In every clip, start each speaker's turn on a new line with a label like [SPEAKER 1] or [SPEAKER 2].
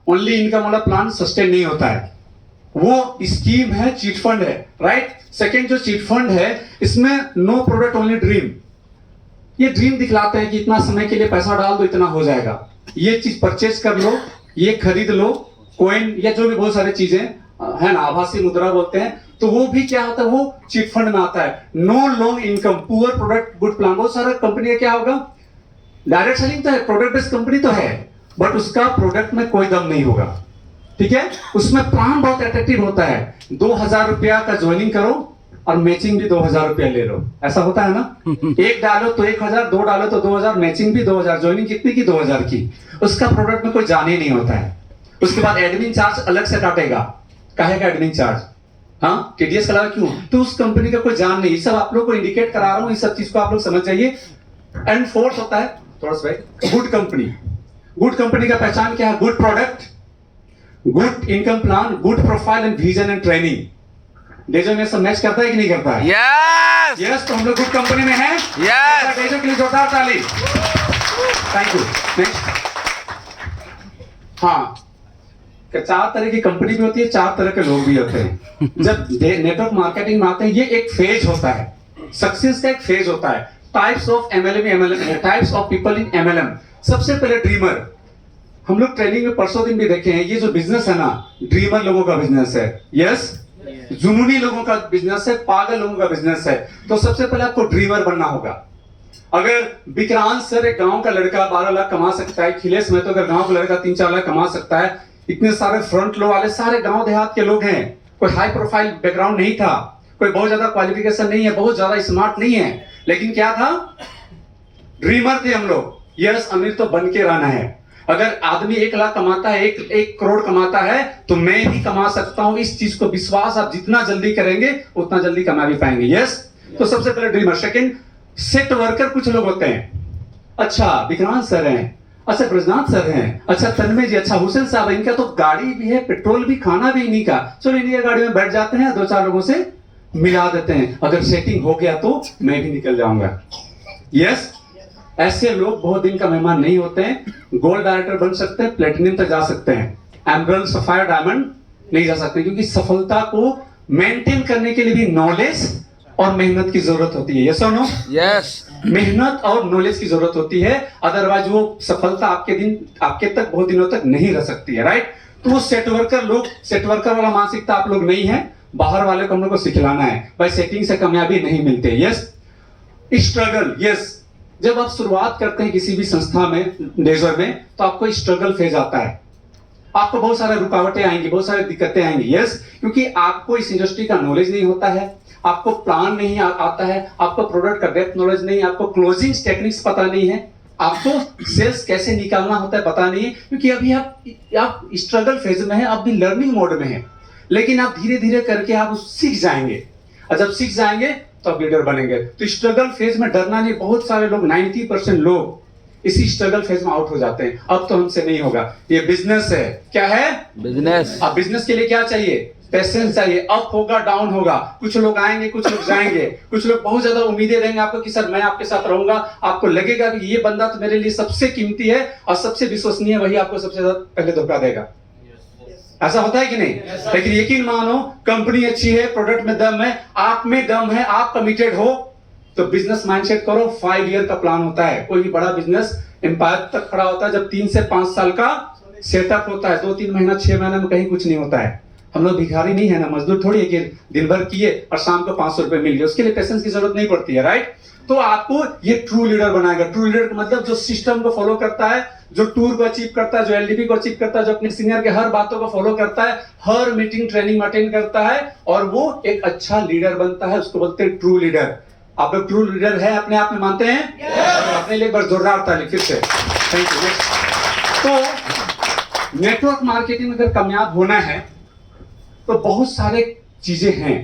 [SPEAKER 1] Only income वाला plan sustain नहीं होता है, वो स्कीम है, चीट फंड है, राइट। सेकेंड जो चीट फंड है, इसमें नो प्रोडक्ट ओनली ड्रीम, ये ड्रीम दिखलाते हैं कि इतना समय के लिए पैसा डाल दो इतना हो जाएगा, ये चीज परचेज कर लो, ये खरीद लो, कॉइन या जो भी बहुत सारी चीजें है ना, आभासी मुद्रा बोलते हैं, तो वो भी क्या होता है, वो चिट फंड में आता है। No long income, poor product good plan. बहुत सारा कंपनी का क्या होगा, डायरेक्ट सेलिंग तो है, प्रोडक्ट बेस्ड कंपनी तो है, बट उसका प्रोडक्ट में कोई दम नहीं होगा, ठीक है। उसमें प्लान बहुत अट्रैक्टिव होता है, 2000 रुपया का ज्वाइनिंग करो और मैचिंग भी 2000 रुपया ले लो, ऐसा होता है ना। एक डालो तो 1000, दो डालो तो 2000, मैचिंग भी 2000, ज्वाइनिंग कितनी की 2000 की। उसका प्रोडक्ट में कोई जान ही नहीं होता है। उसके बाद एडमिन चार्ज अलग से काटेगा, कहेगा एडमिन चार्ज, हाँ टीडीएस का क्यों, तो उस कंपनी का कोई जान नहीं। सब आप लोग को इंडिकेट करा रहा हूं, इस सब चीज को आप लोग समझ जाइए। एंड फोर्थ होता है थोड़ा सा गुड कंपनी। गुड कंपनी का पहचान क्या है, good product, good income plan, good profile and vision and training. डेजो में सब मैच करता है कि नहीं करता है?
[SPEAKER 2] यस
[SPEAKER 1] यस, तो हम लोग गुड कंपनी में हैं।
[SPEAKER 2] यस,
[SPEAKER 1] डेजो के लिए जोरदार ताली। Thank you. नेक्स्ट, हाँ, चार तरह की कंपनी भी होती है, चार तरह के लोग भी होते हैं। जब नेटवर्क मार्केटिंग में आते हैं, ये एक फेज होता है, सक्सेस का एक फेज होता है। Types of MLM, types of people in MLM. सबसे पहले ड्रीमर, हम लोग ट्रेनिंग में परसों दिन भी देखे हैं, ये जो बिजनेस है ना, ड्रीमर लोगों का बिजनेस है। यस, जुनूनी लोगों का बिजनेस है, पागल लोगों का बिजनेस है। तो सबसे पहले आपको ड्रीमर बनना होगा। अगर विक्रांत सर एक गांव का लड़का 12 लाख कमा सकता है, खिलेश में तो अगर गांव का लड़का 3-4 लाख कमा सकता है, इतने सारे फ्रंट लो वाले सारे गांव देहात के लोग हैं, कोई हाई प्रोफाइल बैकग्राउंड नहीं था, कोई बहुत ज्यादा क्वालिफिकेशन नहीं है, बहुत ज्यादा स्मार्ट नहीं है, लेकिन क्या था, ड्रीमर थे हम लोग। यस, अमीर तो बन के रहना है। अगर आदमी 1 लाख कमाता है, 1 करोड़ कमाता है, तो मैं भी कमा सकता हूं। इस चीज को विश्वास आप जितना जल्दी करेंगे उतना जल्दी कमा भी पाएंगे। यस, तो सबसे पहले ड्रीमर। सेकंड, सेट वर्कर कुछ लोग होते हैं। अच्छा विक्रांत सर हैं, अच्छा ब्रजनाथ सर हैं, अच्छा तन्मय जी, अच्छा हुसैन साहब, इनका तो गाड़ी भी है, पेट्रोल भी, खाना भी इन्हीं का, चलो इन्हीं गाड़ी में बैठ जाते हैं, 2-4 लोगों से मिला देते हैं, अगर सेटिंग हो गया तो मैं भी निकल जाऊंगा। यस, ऐसे लोग बहुत दिन का मेहमान नहीं होते हैं। गोल्ड डायरेक्टर बन सकते हैं, प्लेटिनियम तक जा सकते हैं, एमरल्ड, सफायर, डायमंड नहीं जा सकते, क्योंकि सफलता को मेंटेन करने के लिए भी नॉलेज और मेहनत की जरूरत होती है। यस और नो?
[SPEAKER 2] यस,
[SPEAKER 1] मेहनत और नॉलेज की जरूरत होती है, अदरवाइज वो सफलता आपके तक बहुत दिनों तक नहीं रह सकती है, राइट। तो वो सेट वर्कर लोग, सेट वर्कर वाला मानसिकता आप लोग नहीं है, बाहर वाले को हम लोग को सिखलाना है। भाई सेटिंग से कामयाबी नहीं मिलते। Yes, struggle. यस, जब आप शुरुआत करते हैं किसी भी संस्था में, डेजर में, तो आपको स्ट्रगल फेज आता है, आपको बहुत सारे रुकावटें आएंगी, बहुत सारी दिक्कतें आएंगी। यस, क्योंकि आपको इस इंडस्ट्री का नॉलेज नहीं होता है, आपको प्लान नहीं आता है, आपको प्रोडक्ट का डेप्थ नॉलेज नहीं, आपको क्लोजिंग टेक्निक्स पता नहीं है, आपको सेल्स कैसे निकालना होता है पता नहीं है, क्योंकि अभी आप स्ट्रगल फेज में हैं, आप भी लर्निंग मोड में हैं। लेकिन आप धीरे धीरे करके आप सीख जाएंगे, और जब सीख जाएंगे तो आप लीडर बनेंगे। तो स्ट्रगल फेज में डरना नहीं। बहुत सारे लोग, 90% लोग इसी स्ट्रगल फेज में आउट हो जाते हैं। अब तो हमसे नहीं होगा, ये बिजनेस है। क्या है?
[SPEAKER 2] बिजनेस।
[SPEAKER 1] अब बिजनेस के लिए क्या चाहिए? पेशेंस चाहिए। अप होगा, डाउन होगा, कुछ लोग आएंगे, कुछ लोग जाएंगे, कुछ लोग बहुत ज्यादा उम्मीदें रहेंगे आपको कि सर मैं आपके साथ रहूंगा, आपको लगेगा कि ये बंदा तो मेरे लिए सबसे कीमती है और सबसे विश्वसनीय, वही आपको सबसे ज्यादा पहले धोखा देगा। ऐसा होता है कि नहीं? लेकिन यकीन मानो, कंपनी अच्छी है, प्रोडक्ट में दम है, आप में दम है, आप कमिटेड हो, तो बिजनेस माइंडसेट करो। 5 ईयर का प्लान होता है। कोई भी बड़ा बिजनेस एम्पायर तक खड़ा होता है जब 3 से 5 साल का सेटअप होता है। 2-3 महीना, 6 महीने में कहीं कुछ नहीं होता है। हम लोग भिखारी नहीं है ना, मजदूर थोड़ी है कि दिन भर किए और शाम को 500 रुपए मिल गए। उसके लिए पेशेंस की जरूरत नहीं पड़ती है, राइट। तो आपको ये ट्रू लीडर बनाएगा। ट्रू लीडर का मतलब जो सिस्टम को फॉलो करता है, जो टूर को अचीव करता है, जो एलडीपी को अचीव करता है, जो अपने सीनियर के हर बातों को फॉलो करता है, हर मीटिंग ट्रेनिंग अटेंड करता है, और वो एक अच्छा लीडर बनता है। उसको बोलते हैं ट्रू लीडर। आप लोग ट्रू लीडर है अपने आप में मानते हैं? अपने लिए एक बार जोरदार ताली फिर से। Thank you. तो नेटवर्क मार्केटिंग में अगर कामयाब होना है तो बहुत सारे चीजें हैं।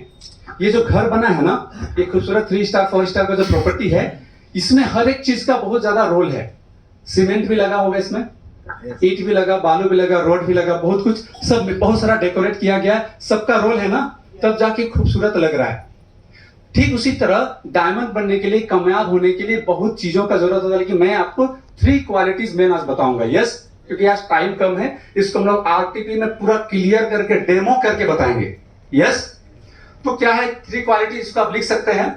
[SPEAKER 1] ये जो घर बना है ना, ये खूबसूरत 3 स्टार 4 स्टार का जो प्रॉपर्टी है, इसमें हर एक चीज का बहुत ज्यादा रोल है। सीमेंट भी लगा होगा इसमें, ईंट भी लगा, बालू भी लगा, रोड भी लगा, बहुत कुछ, सब बहुत सारा डेकोरेट किया गया, सबका रोल है ना, तब जाके खूबसूरत लग रहा है। ठीक उसी तरह डायमंड बनने के लिए, कामयाब होने के लिए बहुत चीजों का जरूरत होता है। लेकिन मैं आपको 3 क्वालिटीज मेन आज बताऊंगा। यस, क्योंकि आज टाइम कम है, इसको हम लोग आरटीपी में पूरा क्लियर करके डेमो करके बताएंगे। यस, तो क्या है 3 क्वालिटी, इसको आप लिख सकते हैं।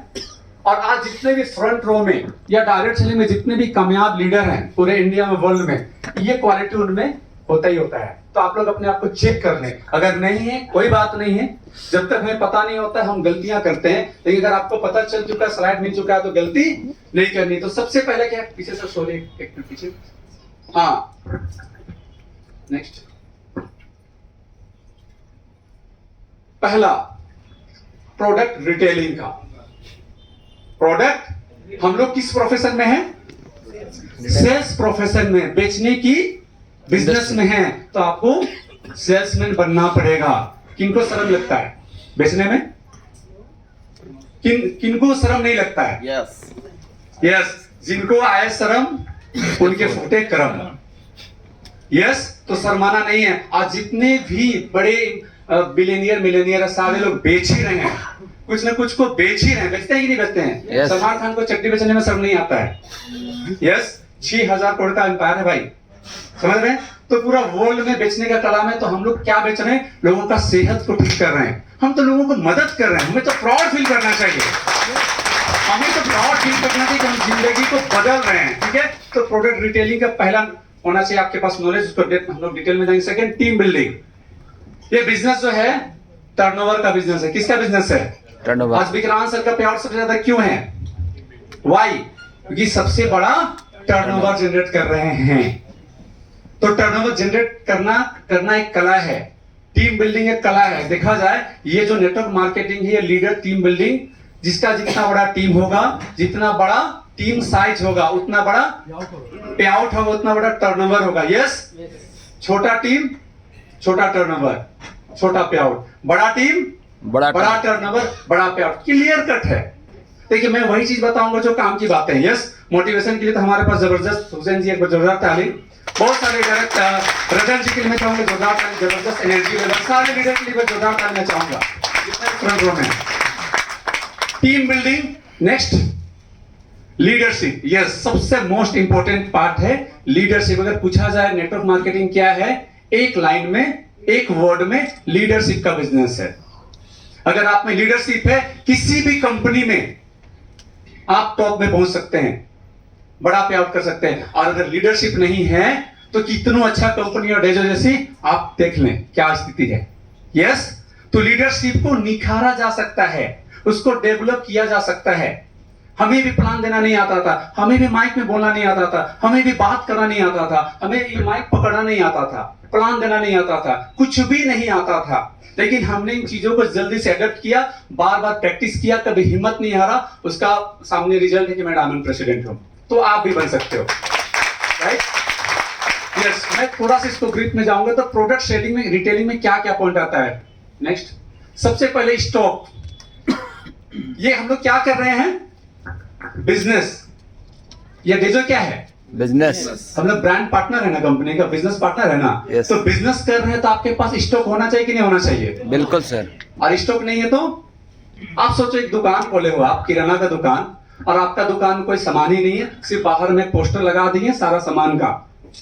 [SPEAKER 1] और आज जितने भी फ्रंट रो में या डायरेक्ट सेलिंग में जितने भी कामयाब लीडर हैं पूरे इंडिया में, वर्ल्ड में, ये क्वालिटी उनमें होता ही होता है। तो आप लोग अपने आप को चेक कर लें, अगर नहीं है कोई बात नहीं है, जब तक हमें पता नहीं होता है हम गलतियां करते हैं, लेकिन अगर आपको पता चल चुका है, स्लाइड मिल चुका है, तो गलती नहीं करनी। तो सबसे पहले क्या है, पीछे से सोले एक मिनट पीछे, हाँ नेक्स्ट, पहला प्रोडक्ट रिटेलिंग का। प्रोडक्ट हम लोग किस प्रोफेशन में हैं? सेल्स प्रोफेशन में, बेचने की बिजनेस में है, तो आपको सेल्समैन बनना पड़ेगा। किनको शर्म लगता है बेचने में? किनको शर्म नहीं लगता है? यस, जिनको आए शर्म उनके फूटे कर्म। यस, तो शर्माना नहीं है। आज जितने भी बड़े बिलियनियर मिलेनियर सारे लोग बेच ही रहे हैं, कुछ ना कुछ को बेच ही रहे हैं। बेचते हैं कि नहीं बेचते हैं?
[SPEAKER 2] Yes.
[SPEAKER 1] सलमान खान को चड्डी बेचने में शर्म नहीं आता है। यस, 6000 करोड़ का एम्पायर है भाई, समझ रहे हैं? तो पूरा वर्ल्ड में बेचने का कला में, तो हम लोग क्या बेच रहे हैं? लोगों का सेहत को ठीक कर रहे हैं। हम तो लोगों को मदद कर रहे हैं। हमें तो प्राउड फील करना चाहिए, हमें तो प्राउड फील करना चाहिए कि हम जिंदगी को बदल रहे हैं। ठीक है, तो प्रोडक्ट रिटेलिंग का पहला होना चाहिए आपके पास नॉलेज, उसको हम लोग डिटेल में जाएंगे। Second, team building. ये बिजनेस जो है टर्नओवर का बिजनेस है। किसका बिजनेस है?
[SPEAKER 2] टर्नओवर।
[SPEAKER 1] आज विक्रांत सर का पेआउट सबसे ज्यादा क्यों है? वाई? क्योंकि सबसे बड़ा टर्नओवर जनरेट कर रहे हैं। तो टर्नओवर जनरेट करना एक कला है, टीम बिल्डिंग एक कला है। देखा जाए ये जो नेटवर्क मार्केटिंग है, लीडर टीम बिल्डिंग, जिसका जितना बड़ा टीम होगा, जितना बड़ा टीम साइज होगा, उतना बड़ा पेआउट होगा, उतना बड़ा टर्नओवर होगा। यस, छोटा टीम छोटा टर्नओवर, छोटा पेआउट, बड़ा टीम बड़ा टर्नओवर, बड़ा पेआउट। क्लियर कट है। देखिए मैं वही चीज बताऊंगा जो काम की बातें हैं। यस, मोटिवेशन के लिए तो हमारे पास जबरदस्त हुसैन जी, एक बार जोरदार ताली। बहुत सारे लीडर, रजन जी के लिए मैं चाहूंगा जोरदार ताली, जबरदस्त एनर्जी लेवल, सारे लीडर के लिए मैं जोरदार ताली मैं चाहूंगा जितने फ्रंट रो में। Team building. Next, leadership. Yes, सबसे मोस्ट इंपॉर्टेंट पार्ट है लीडरशिप। अगर पूछा जाए नेटवर्क मार्केटिंग क्या है, एक लाइन में, एक वर्ड में, लीडरशिप का बिजनेस है। अगर आप में लीडरशिप है, किसी भी कंपनी में आप टॉप में पहुंच सकते हैं, बड़ा पे आउट कर सकते हैं। और अगर लीडरशिप नहीं है तो कितना अच्छा कंपनी और डेजो जैसी आप देख लें क्या स्थिति है। यस, तो लीडरशिप को निखारा जा सकता है, उसको डेवलप किया जा सकता है। हमें भी प्लान देना नहीं आता था, हमें भी माइक में बोलना नहीं आता था, हमें भी बात करना नहीं आता था, हमें ये माइक पकड़ना नहीं आता था, प्लान देना नहीं आता था, कुछ भी नहीं आता था। लेकिन हमने इन चीजों को जल्दी से अडॉप्ट किया, बार बार प्रैक्टिस किया, कभी हिम्मत नहीं हारा। उसका सामने रिजल्ट है कि मैं डायमंड प्रेसिडेंट हूं। तो आप भी बन सकते हो, राइट? यस, मैं थोड़ा सा इसको ग्रिप में जाऊंगा। तो प्रोडक्ट सेलिंग में, रिटेलिंग में क्या क्या पॉइंट आता है? नेक्स्ट, सबसे पहले स्टॉक। ये हम लोग क्या कर रहे हैं? बिजनेस। ये डेजो क्या है?
[SPEAKER 2] बिजनेस।
[SPEAKER 1] हम लोग ब्रांड पार्टनर है ना, कंपनी का बिजनेस पार्टनर है ना।
[SPEAKER 2] Yes.
[SPEAKER 1] तो बिजनेस कर रहे हैं तो आपके पास स्टॉक होना चाहिए कि नहीं होना चाहिए?
[SPEAKER 2] बिल्कुल सर।
[SPEAKER 1] और स्टॉक नहीं है तो आप सोचो, एक दुकान खोले हो आप, किराना का दुकान, और आपका दुकान कोई सामान ही नहीं है, सिर्फ बाहर में पोस्टर लगा दिए सारा सामान का।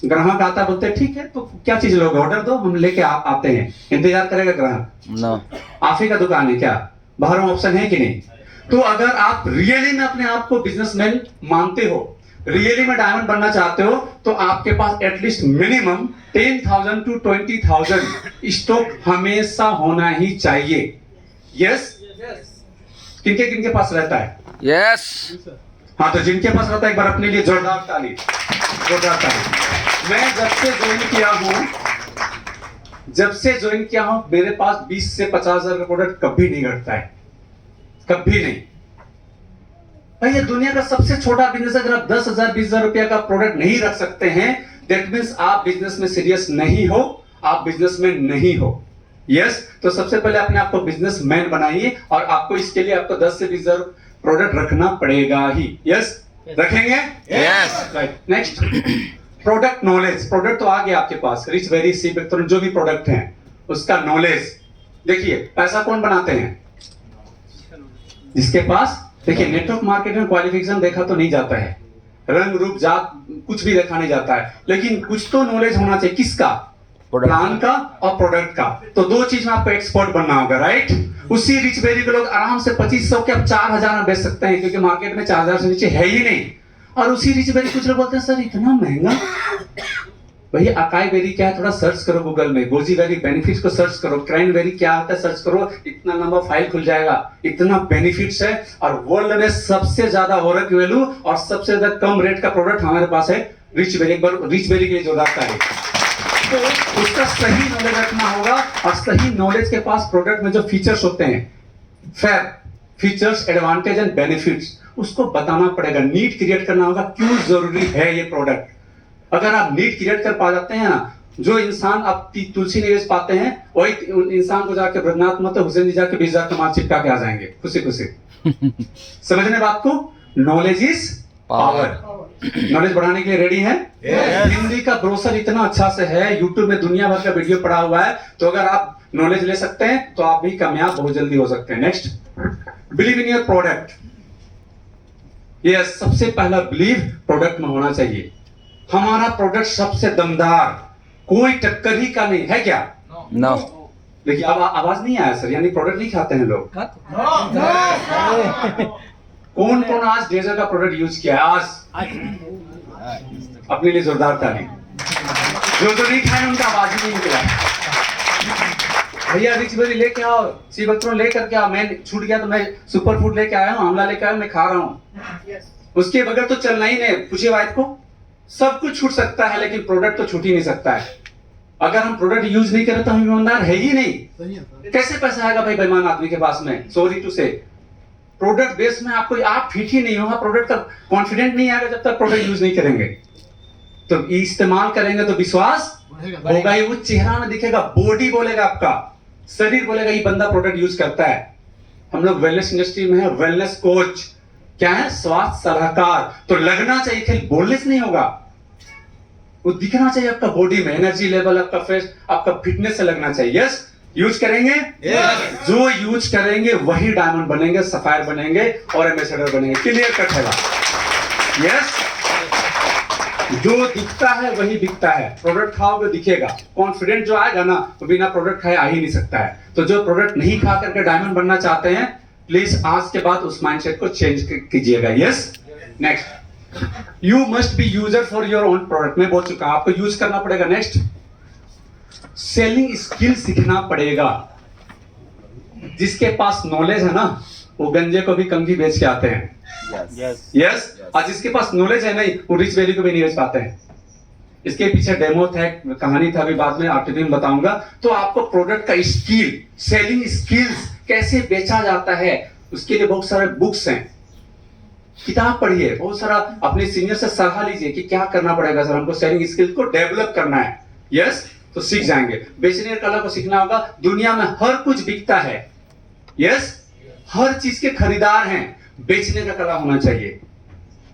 [SPEAKER 1] ग्राहक आता है, बोलते हैं ठीक है तो क्या चीज लोगे, ऑर्डर दो, हम लेके आते हैं। इंतजार करेगा ग्राहक?
[SPEAKER 2] नो।
[SPEAKER 1] आप ही का दुकान है क्या? बाहर में ऑप्शन है कि नहीं? तो अगर आप रियली में अपने आप को बिजनेसमैन मानते हो, रियली में डायमंड बनना चाहते हो, तो आपके पास एटलीस्ट मिनिमम 10,000 to 20,000 स्टॉक हमेशा होना ही चाहिए। यस, किनके किनके पास रहता है?
[SPEAKER 2] यस।
[SPEAKER 1] हाँ, तो जिनके पास रहता है एक बार अपने लिए जोरदार ताली, जोरदार ताली। मैं जब से ज्वाइन किया हूं मेरे पास 20 से 50,000 का प्रोडक्ट कभी नहीं घटता है, कभी नहीं। भाई ये दुनिया का सबसे छोटा बिजनेस है। अगर आप 10,000 20,000 रुपया का प्रोडक्ट नहीं रख सकते हैं, दैट मीन्स आप बिजनेस में सीरियस नहीं हो, आप बिजनेसमैन नहीं हो। यस, तो सबसे पहले अपने आप को बिजनेसमैन बनाइए, और आपको इसके लिए आपको 10 से 20,000 प्रोडक्ट रखना पड़ेगा ही। यस, रखेंगे?
[SPEAKER 2] Yes.
[SPEAKER 1] Right. Next, product knowledge. Product तो आ गया आपके पास, रिच वेरी सीप, जो भी प्रोडक्ट है उसका नॉलेज। देखिए पैसा कौन बनाते हैं? जिसके पास, देखिए नेटवर्क मार्केटिंग क्वालिफिकेशन देखा तो नहीं जाता है, रंग रूप जात कुछ भी देखा नहीं जाता है, लेकिन कुछ तो नॉलेज होना चाहिए। किसका?
[SPEAKER 2] Product.
[SPEAKER 1] प्लान का और प्रोडक्ट का। तो दो चीज में आपको एक्सपर्ट बनना होगा, राइट। उसी रिच बेरी को लोग आराम से 2500 के अब 4000 में बेच सकते हैं, क्योंकि मार्केट में 4000 से नीचे है ही नहीं। और उसी रिच बेरी कुछ लोग बोलते हैं सर इतना महंगा। भैया अकाई बेरी क्या है, थोड़ा सर्च करो गूगल में, गोजी बेरी बेनिफिट्स को सर्च करो, क्रैन बेरी क्या होता है सर्च करो, इतना लंबा फाइल खुल जाएगा। इतना बेनिफिट्स है, और वर्ल्ड में सबसे ज्यादा ओरक वैल्यू और सबसे ज्यादा कम रेट का प्रोडक्ट हमारे पास है रिच बेरी। रिच बेरी के लिए जो आता है, तो उसका सही नॉलेज रखना होगा। और सही नॉलेज के पास प्रोडक्ट में जो फीचर्स होते हैं, fair features, advantage and benefits, उसको बताना पड़ेगा। नीड क्रिएट करना होगा, क्यों जरूरी है ये प्रोडक्ट। अगर आप नीड क्रिएट कर पा जाते हैं ना, जो इंसान आप तुलसी नहीं बेच पाते हैं, वही इंसान को जाके ब्रजनाथ मत हुसैन जी जाके 20,000 का माल चिपका के आ जाएंगे खुशी खुशी। समझने बात को? Knowledge is power. नॉलेज बढ़ाने के लिए रेडी है? हिंदी का ब्रोशर इतना अच्छा से है, यूट्यूब में दुनिया भर का वीडियो पड़ा हुआ है, तो अगर आप नॉलेज ले सकते हैं तो आप भी कामयाब बहुत जल्दी हो सकते हैं। Next, believe in your product. Yes, सबसे पहला बिलीव प्रोडक्ट में होना चाहिए। हमारा प्रोडक्ट सबसे दमदार, कोई टक्कर ही का नहीं है। क्या?
[SPEAKER 2] No.
[SPEAKER 1] देखिए अब आवाज नहीं आया सर, यानी प्रोडक्ट नहीं खाते हैं लोग। कौन कौन आज डेजर का प्रोडक्ट यूज किया है? आज अपने लिए जोरदार ताली। जो नहीं खाए उनका आवाज ही नहीं निकला। भैया रिच बेरी लेके आओ, सी बक्तरों लेकर के आओ। मैं छूट गया तो मैं सुपर फूड लेके आया हूँ, आंवला लेके आया, मैं खा रहा हूँ। उसके बगैर तो चलना ही नहीं। पूछिए वाइफ को, सब कुछ छूट सकता है लेकिन प्रोडक्ट तो छूट ही नहीं सकता है। अगर हम प्रोडक्ट यूज नहीं करें तो हम ईमानदार है ही नहीं। कैसे पैसा आएगा भाई बेईमान आदमी के पास में? सॉरी टू से, प्रोडक्ट बेस में आपको आप फिट ही नहीं होगा, प्रोडक्ट का कॉन्फिडेंट नहीं आएगा जब तक प्रोडक्ट यूज नहीं करेंगे। तो इस्तेमाल करेंगे तो विश्वास होगा ही, वो चेहरा में दिखेगा, बॉडी बोलेगा, आपका शरीर बोलेगा ये बंदा प्रोडक्ट यूज करता है। हम लोग वेलनेस इंडस्ट्री में है, वेलनेस कोच क्या है? स्वास्थ्य सलाहकार। तो लगना चाहिए, खेल बोलने से नहीं होगा, वो दिखना चाहिए आपका बॉडी में, एनर्जी लेवल आपका, फ्रेश आपका फिटनेस से लगना चाहिए। यस, यूज करेंगे। yes. जो यूज करेंगे वही डायमंड बनेंगे, सफायर बनेंगे और एम्बेसडर बनेंगे। क्लियर कट है बात। यस, जो दिखता है वही बिकता है। प्रोडक्ट खाओगे दिखेगा, कॉन्फिडेंट जो आएगा ना तो बिना प्रोडक्ट खाए आ ही नहीं सकता है। तो जो प्रोडक्ट नहीं खा करके डायमंड बनना चाहते हैं, प्लीज आज के बाद उस माइंडसेट को चेंज कीजिएगा। Yes, next, you must be user for your own product. मैं बोल चुका हूं, आपको यूज करना पड़ेगा। नेक्स्ट, सेलिंग स्किल सीखना पड़ेगा। जिसके पास नॉलेज है ना, वो गंजे को भी कंघी बेच के आते हैं। यस, और जिसके पास नॉलेज है नहीं, वो रिच वैल्यू को भी नहीं बेच पाते हैं। इसके पीछे डेमो था, कहानी था, अभी बाद में आर्टिकल में बताऊंगा। तो आपको प्रोडक्ट का स्किल, सेलिंग स्किल्स कैसे बेचा जाता है, उसके लिए बहुत सारे बुक्स हैं। किताब पढ़िए, बहुत सारा अपने सीनियर से सलाह लीजिए कि क्या करना पड़ेगा सर, हमको सेलिंग स्किल को डेवलप करना है। यस, तो सीख जाएंगे। बेचने की कला को सीखना होगा। दुनिया में हर कुछ बिकता है। यस, हर चीज के खरीदार हैं, बेचने का कला होना चाहिए।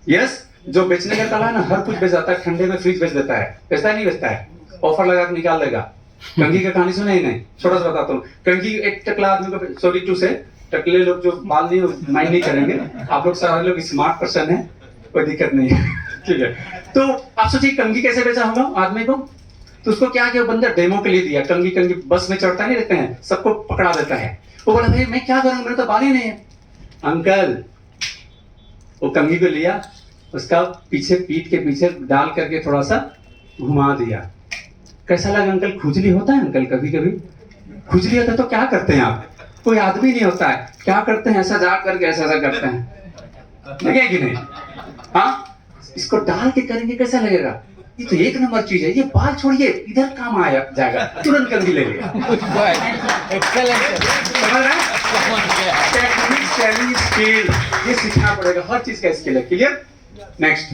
[SPEAKER 1] यस, जो बेचने का कला है ना, हर कुछ बेच जाता है। ठंडे में फ्रिज बेच देता है, बेचता है नहीं बेचता है, ऑफर लगा के निकाल देगा। कंघी का कहानी सुने ही नहीं, छोटा सा बताता हूँ। कंघी एक टकला आदमी को, सॉरी टू से, टकले लोग जो बाल नहीं माइंड नहीं करेंगे, आप लोग सारे लोग स्मार्ट पर्सन है, कोई दिक्कत नहीं है। ठीक है, तो आप सोचिए कंघी कैसे बेचा होगा आदमी को। तो उसको क्या किया, बंदा डेमो के लिए दिया। कंघी कंघी बस में चढ़ता नहीं रहते हैं, सबको पकड़ा देता है। वो बोला भाई मैं क्या करूं, मेरे तो बाल ही नहीं है। अंकल, वो कंघी को लिया, उसका पीछे पीठ के पीछे डाल करके थोड़ा सा घुमा दिया। कैसा लगा अंकल? खुजली होता है अंकल, कभी कभी खुजली होता है तो क्या करते हैं आप? कोई आदमी नहीं होता है, क्या करते हैं? ऐसा जा करके ऐसा ऐसा करते हैं, लगे कि नहीं? हाँ, इसको डाल के करेंगे कैसा लगेगा? ये तो एक नंबर चीज है। ये बाल छोड़िए, इधर काम आया जाएगा, तुरंत कंघी ले लिया। टेक्निक, सेलिंग स्किल, ये सीखना पड़ेगा। हर चीज का स्किल है। क्लियर? नेक्स्ट,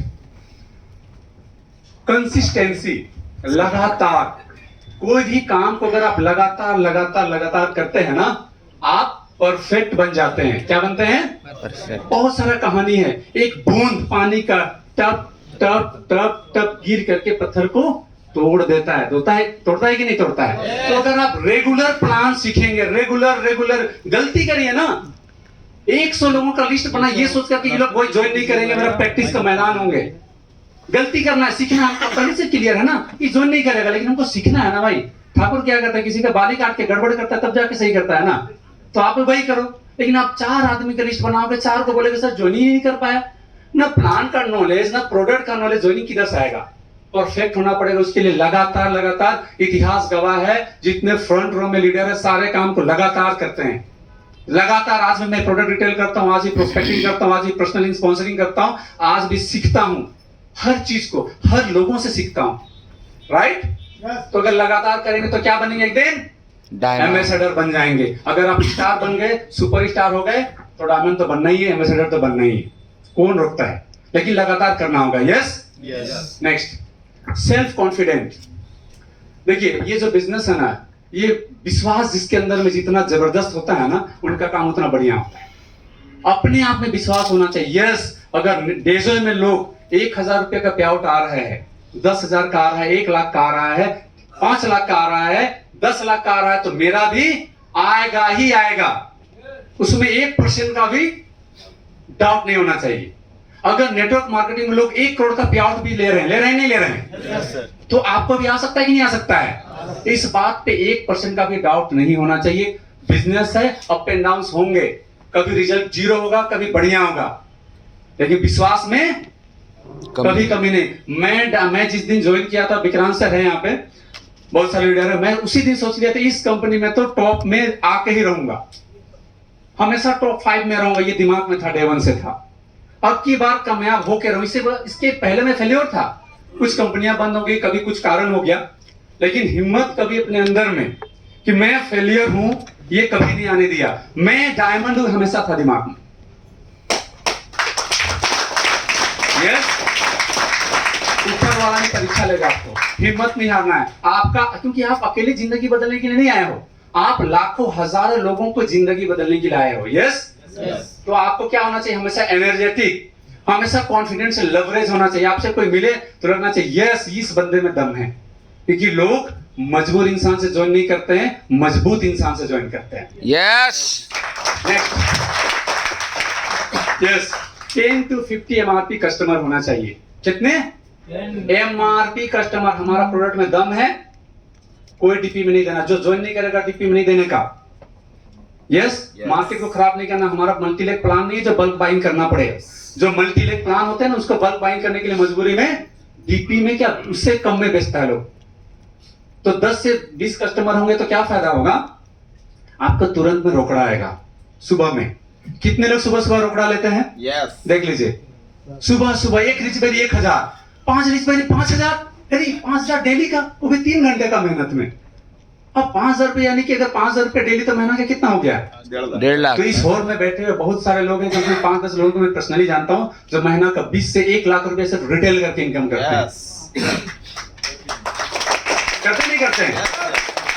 [SPEAKER 1] कंसिस्टेंसी, लगातार। कोई भी काम को अगर आप लगातार लगातार लगातार करते हैं ना, आप परफेक्ट बन जाते हैं। क्या बनते हैं? परफेक्ट। बहुत सारा कहानी है। एक बूंद पानी का टप टप टप टप गिर करके पत्थर को तोड़ देता है। तोड़ता है कि नहीं तोड़ता है? तो अगर आप रेगुलर प्लान सीखेंगे, रेगुलर गलती करिए ना, 100 लोगों का लिस्ट बना, ये सोच कर कि ये लोग कोई ज्वाइन नहीं करेंगे, मेरा प्रैक्टिस का मैदान होंगे। गलती करना है, सीखना है, आपका पहले से क्लियर है ना, ये ज्वाइन नहीं करेगा, लेकिन हमको सीखना है ना भाई। ठाकुर क्या करता है, किसी का बाली काट के गड़बड़ करता है तब जाके सही करता है ना, तो आप वही करो। लेकिन आप 4 आदमी का लिस्ट बनाओगे, 4 को बोलेगे सर ज्वाइन ही नहीं कर पाया, ना प्लान का नॉलेज ना प्रोडक्ट का नॉलेज, ज्वाइनिंग किधर से आएगा। परफेक्ट होना पड़ेगा, उसके लिए लगातार इतिहास गवाह है, जितने फ्रंट रो में लीडर है सारे काम को लगातार करते हैं, लगातार। आज मैं प्रोडक्ट रिटेल करता हूं, आज ही प्रोस्पेक्टिंग करता हूं, आज ही पर्सनल स्पॉन्सरिंग करता हूं, आज भी सीखता हूं, हर चीज को हर लोगों से सीखता हूं, राइट। तो अगर लगातार करेंगे तो क्या बनेंगे, एक दिन एम्बेसडर बन जाएंगे। अगर आप स्टार बन गए, सुपर स्टार हो गए, तो डायमंड तो बनना ही है, एम्बेसडर तो बनना ही है, कौन रोकता है, लेकिन लगातार करना होगा। यस। Next, self confident. देखिए ये जो बिजनेस है ना, ये विश्वास जिसके अंदर में जितना जबरदस्त होता है ना, उनका काम उतना बढ़िया होता है। अपने आप में विश्वास होना चाहिए। यस, अगर डेजो में लोग 1000 रुपए का पे आउट आ रहा है, 10,000 का आ रहा है, 1 लाख का आ रहा है, 5 लाख का आ रहा है, 10 लाख का आ रहा है, तो मेरा भी आएगा ही आएगा, उसमें 1% का भी डाउट नहीं होना चाहिए। अगर नेटवर्क मार्केटिंग में लोग 1 करोड़ का पे आउट भी ले रहे हैं नहीं ले रहे हैं, तो आपको भी आ सकता है कि नहीं आ सकता है। इस बात पे 1% का भी डाउट नहीं होना चाहिए। बिजनेस है, अप एंड डाउन होंगे, कभी रिजल्ट 0 होगा, कभी बढ़िया होगा, लेकिन विश्वास में कभी कमी नहीं। मैं जिस दिन ज्वाइन किया था, विक्रांत सर है यहाँ पे, बहुत सारे लीडर है, मैं उसी दिन सोच लिया था इस कंपनी में तो टॉप में आके ही रहूंगा, हमेशा टॉप 5 में रहूंगा, ये दिमाग में था, डे 1 से था। अब की बार कामयाब होके रहूं, इसके पहले मैं फेल्योर था, कुछ कंपनियां बंद हो गई, कभी कुछ कारण हो गया, लेकिन हिम्मत कभी अपने अंदर में कि मैं फेलियर हूं ये कभी नहीं आने दिया। मैं डायमंड हूं हमेशा था दिमाग में। यस, ऊपर वाला ने परीक्षा लेगा आपको, हिम्मत नहीं हारना है आपका, क्योंकि आप अकेले जिंदगी बदलने के लिए नहीं आए हो, आप लाखों हजारों लोगों को जिंदगी बदलने के लिए आए हो। यस, तो आपको क्या होना चाहिए, हमेशा एनर्जेटिक, हमेशा कॉन्फिडेंस से लवरेज होना चाहिए। आपसे कोई मिले तो लगना चाहिए यस इस बंदे में दम है, क्योंकि लोग मजबूर इंसान से ज्वाइन नहीं करते हैं, मजबूत इंसान से ज्वाइन करते हैं।
[SPEAKER 2] Yes.
[SPEAKER 1] Next, yes, 10 to 50 MRP customer होना चाहिए। कितने एमआरपी कस्टमर, हमारा प्रोडक्ट में दम है, कोई डीपी में नहीं देना, जो ज्वाइन नहीं करेगा डीपी में नहीं देने का। यस, मार्केट को खराब नहीं करना, हमारा मल्टीलेग प्लान नहीं है जो बल्क बाइंग करना पड़े। जो मल्टीलेग प्लान होते हैं ना, उसको बल्क बाइंग करने के लिए मजबूरी में डीपी में क्या उससे कम में बेचता है लोग। तो 10 से 20 कस्टमर होंगे तो क्या फायदा होगा, आपको तुरंत में रोकड़ा आएगा। सुबह में कितने लोग सुबह सुबह रोकड़ा लेते हैं?
[SPEAKER 2] यस।
[SPEAKER 1] देख लीजिए, सुबह सुबह 1 रिचबेरी 1000, 5 रिचबेरी 5000, अरे 5000 डेली का, वो भी 3 घंटे का मेहनत में। अब 5000 रुपये, यानी कि अगर 5000 रुपये डेली, तो महीना का कितना हो गया,
[SPEAKER 2] 1.5 लाख।
[SPEAKER 1] तो इस हॉल में बैठे हुए बहुत सारे लोग हैं, जो मैं 5-10 लोगों को मैं पर्सनली जानता हूं, जो महीना का 20 से 1 लाख रुपए सिर्फ रिटेल करके इनकम करते हैं। करते नहीं करते हैं?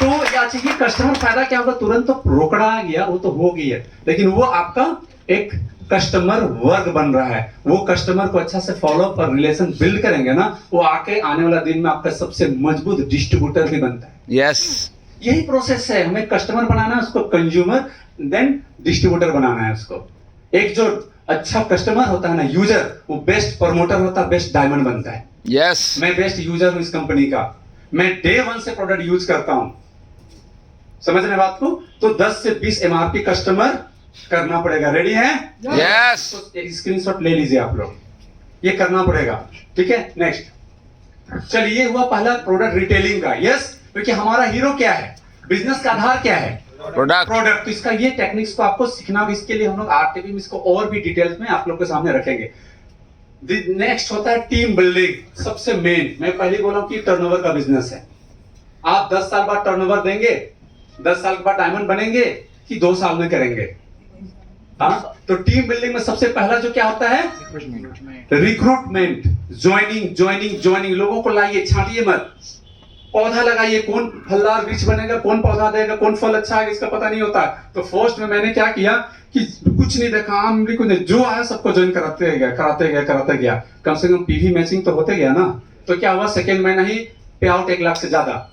[SPEAKER 1] तो या चाहिए कस्टमर फायदा क्या होगा, तुरंत तो रोकड़ा आ गया, वो तो हो गई है, लेकिन वो आपका एक कस्टमर वर्ग बन रहा है। वो कस्टमर को अच्छा से फॉलो अप और रिलेशन बिल्ड करेंगे ना, वो आके आने वाला दिन में आपका सबसे मजबूत डिस्ट्रीब्यूटर भी बनता है।
[SPEAKER 2] यस।
[SPEAKER 1] यही प्रोसेस है, हमें कस्टमर बनाना है, उसको कंज्यूमर, देन डिस्ट्रीब्यूटर बनाना है उसको। एक जो अच्छा कस्टमर होता है ना, यूजर, वो बेस्ट प्रमोटर होता है, बेस्ट डायमंड बनता है।
[SPEAKER 2] यस।
[SPEAKER 1] मैं बेस्ट यूजर हूं इस कंपनी का, मैं डे 1 से प्रोडक्ट यूज करता हूं, समझ रहे बात को। तो 10 से 20 एमआरपी कस्टमर करना पड़ेगा। रेडी है?
[SPEAKER 2] यस।
[SPEAKER 1] तो एक स्क्रीनशॉट ले लीजिए आप लोग, ये करना पड़ेगा, ठीक है। नेक्स्ट, चलिए, हुआ पहला प्रोडक्ट रिटेलिंग का। यस, क्योंकि हमारा हीरो क्या है, बिजनेस का आधार क्या है, प्रोडक्ट। तो इसका ये टेक्निक्स को आपको सीखना होगा, इसके लिए हम लोग आरटीपी में इसको और भी डिटेल्स में आप लोग के सामने रखेंगे। नेक्स्ट होता है टीम बिल्डिंग। सबसे मेन, मैं पहले बोला कि टर्नओवर का बिजनेस है। आप 10 साल बाद टर्नओवर देंगे, 10 साल के बाद डायमंड बनेंगे कि 2 साल में करेंगे? हाँ, तो टीम बिल्डिंग में सबसे पहला जो क्या होता है, रिक्रूटमेंट, ज्वाइनिंग। लोगों को लाइए, छांटिए मत, पौधा लगाइए, कौन फलदार वृक्ष बनेगा, कौन पौधा देगा, कौन फल अच्छा है, इसका पता नहीं होता। तो फर्स्ट में मैंने क्या किया कि कुछ नहीं देखा, आम भी कुछ नहीं, जो आया सबको ज्वाइन कराते गया। कम से कम पीवी मैचिंग तो होते गया ना। तो क्या हुआ, सेकेंड महीना ही पे आउट 1 लाख से ज्यादा।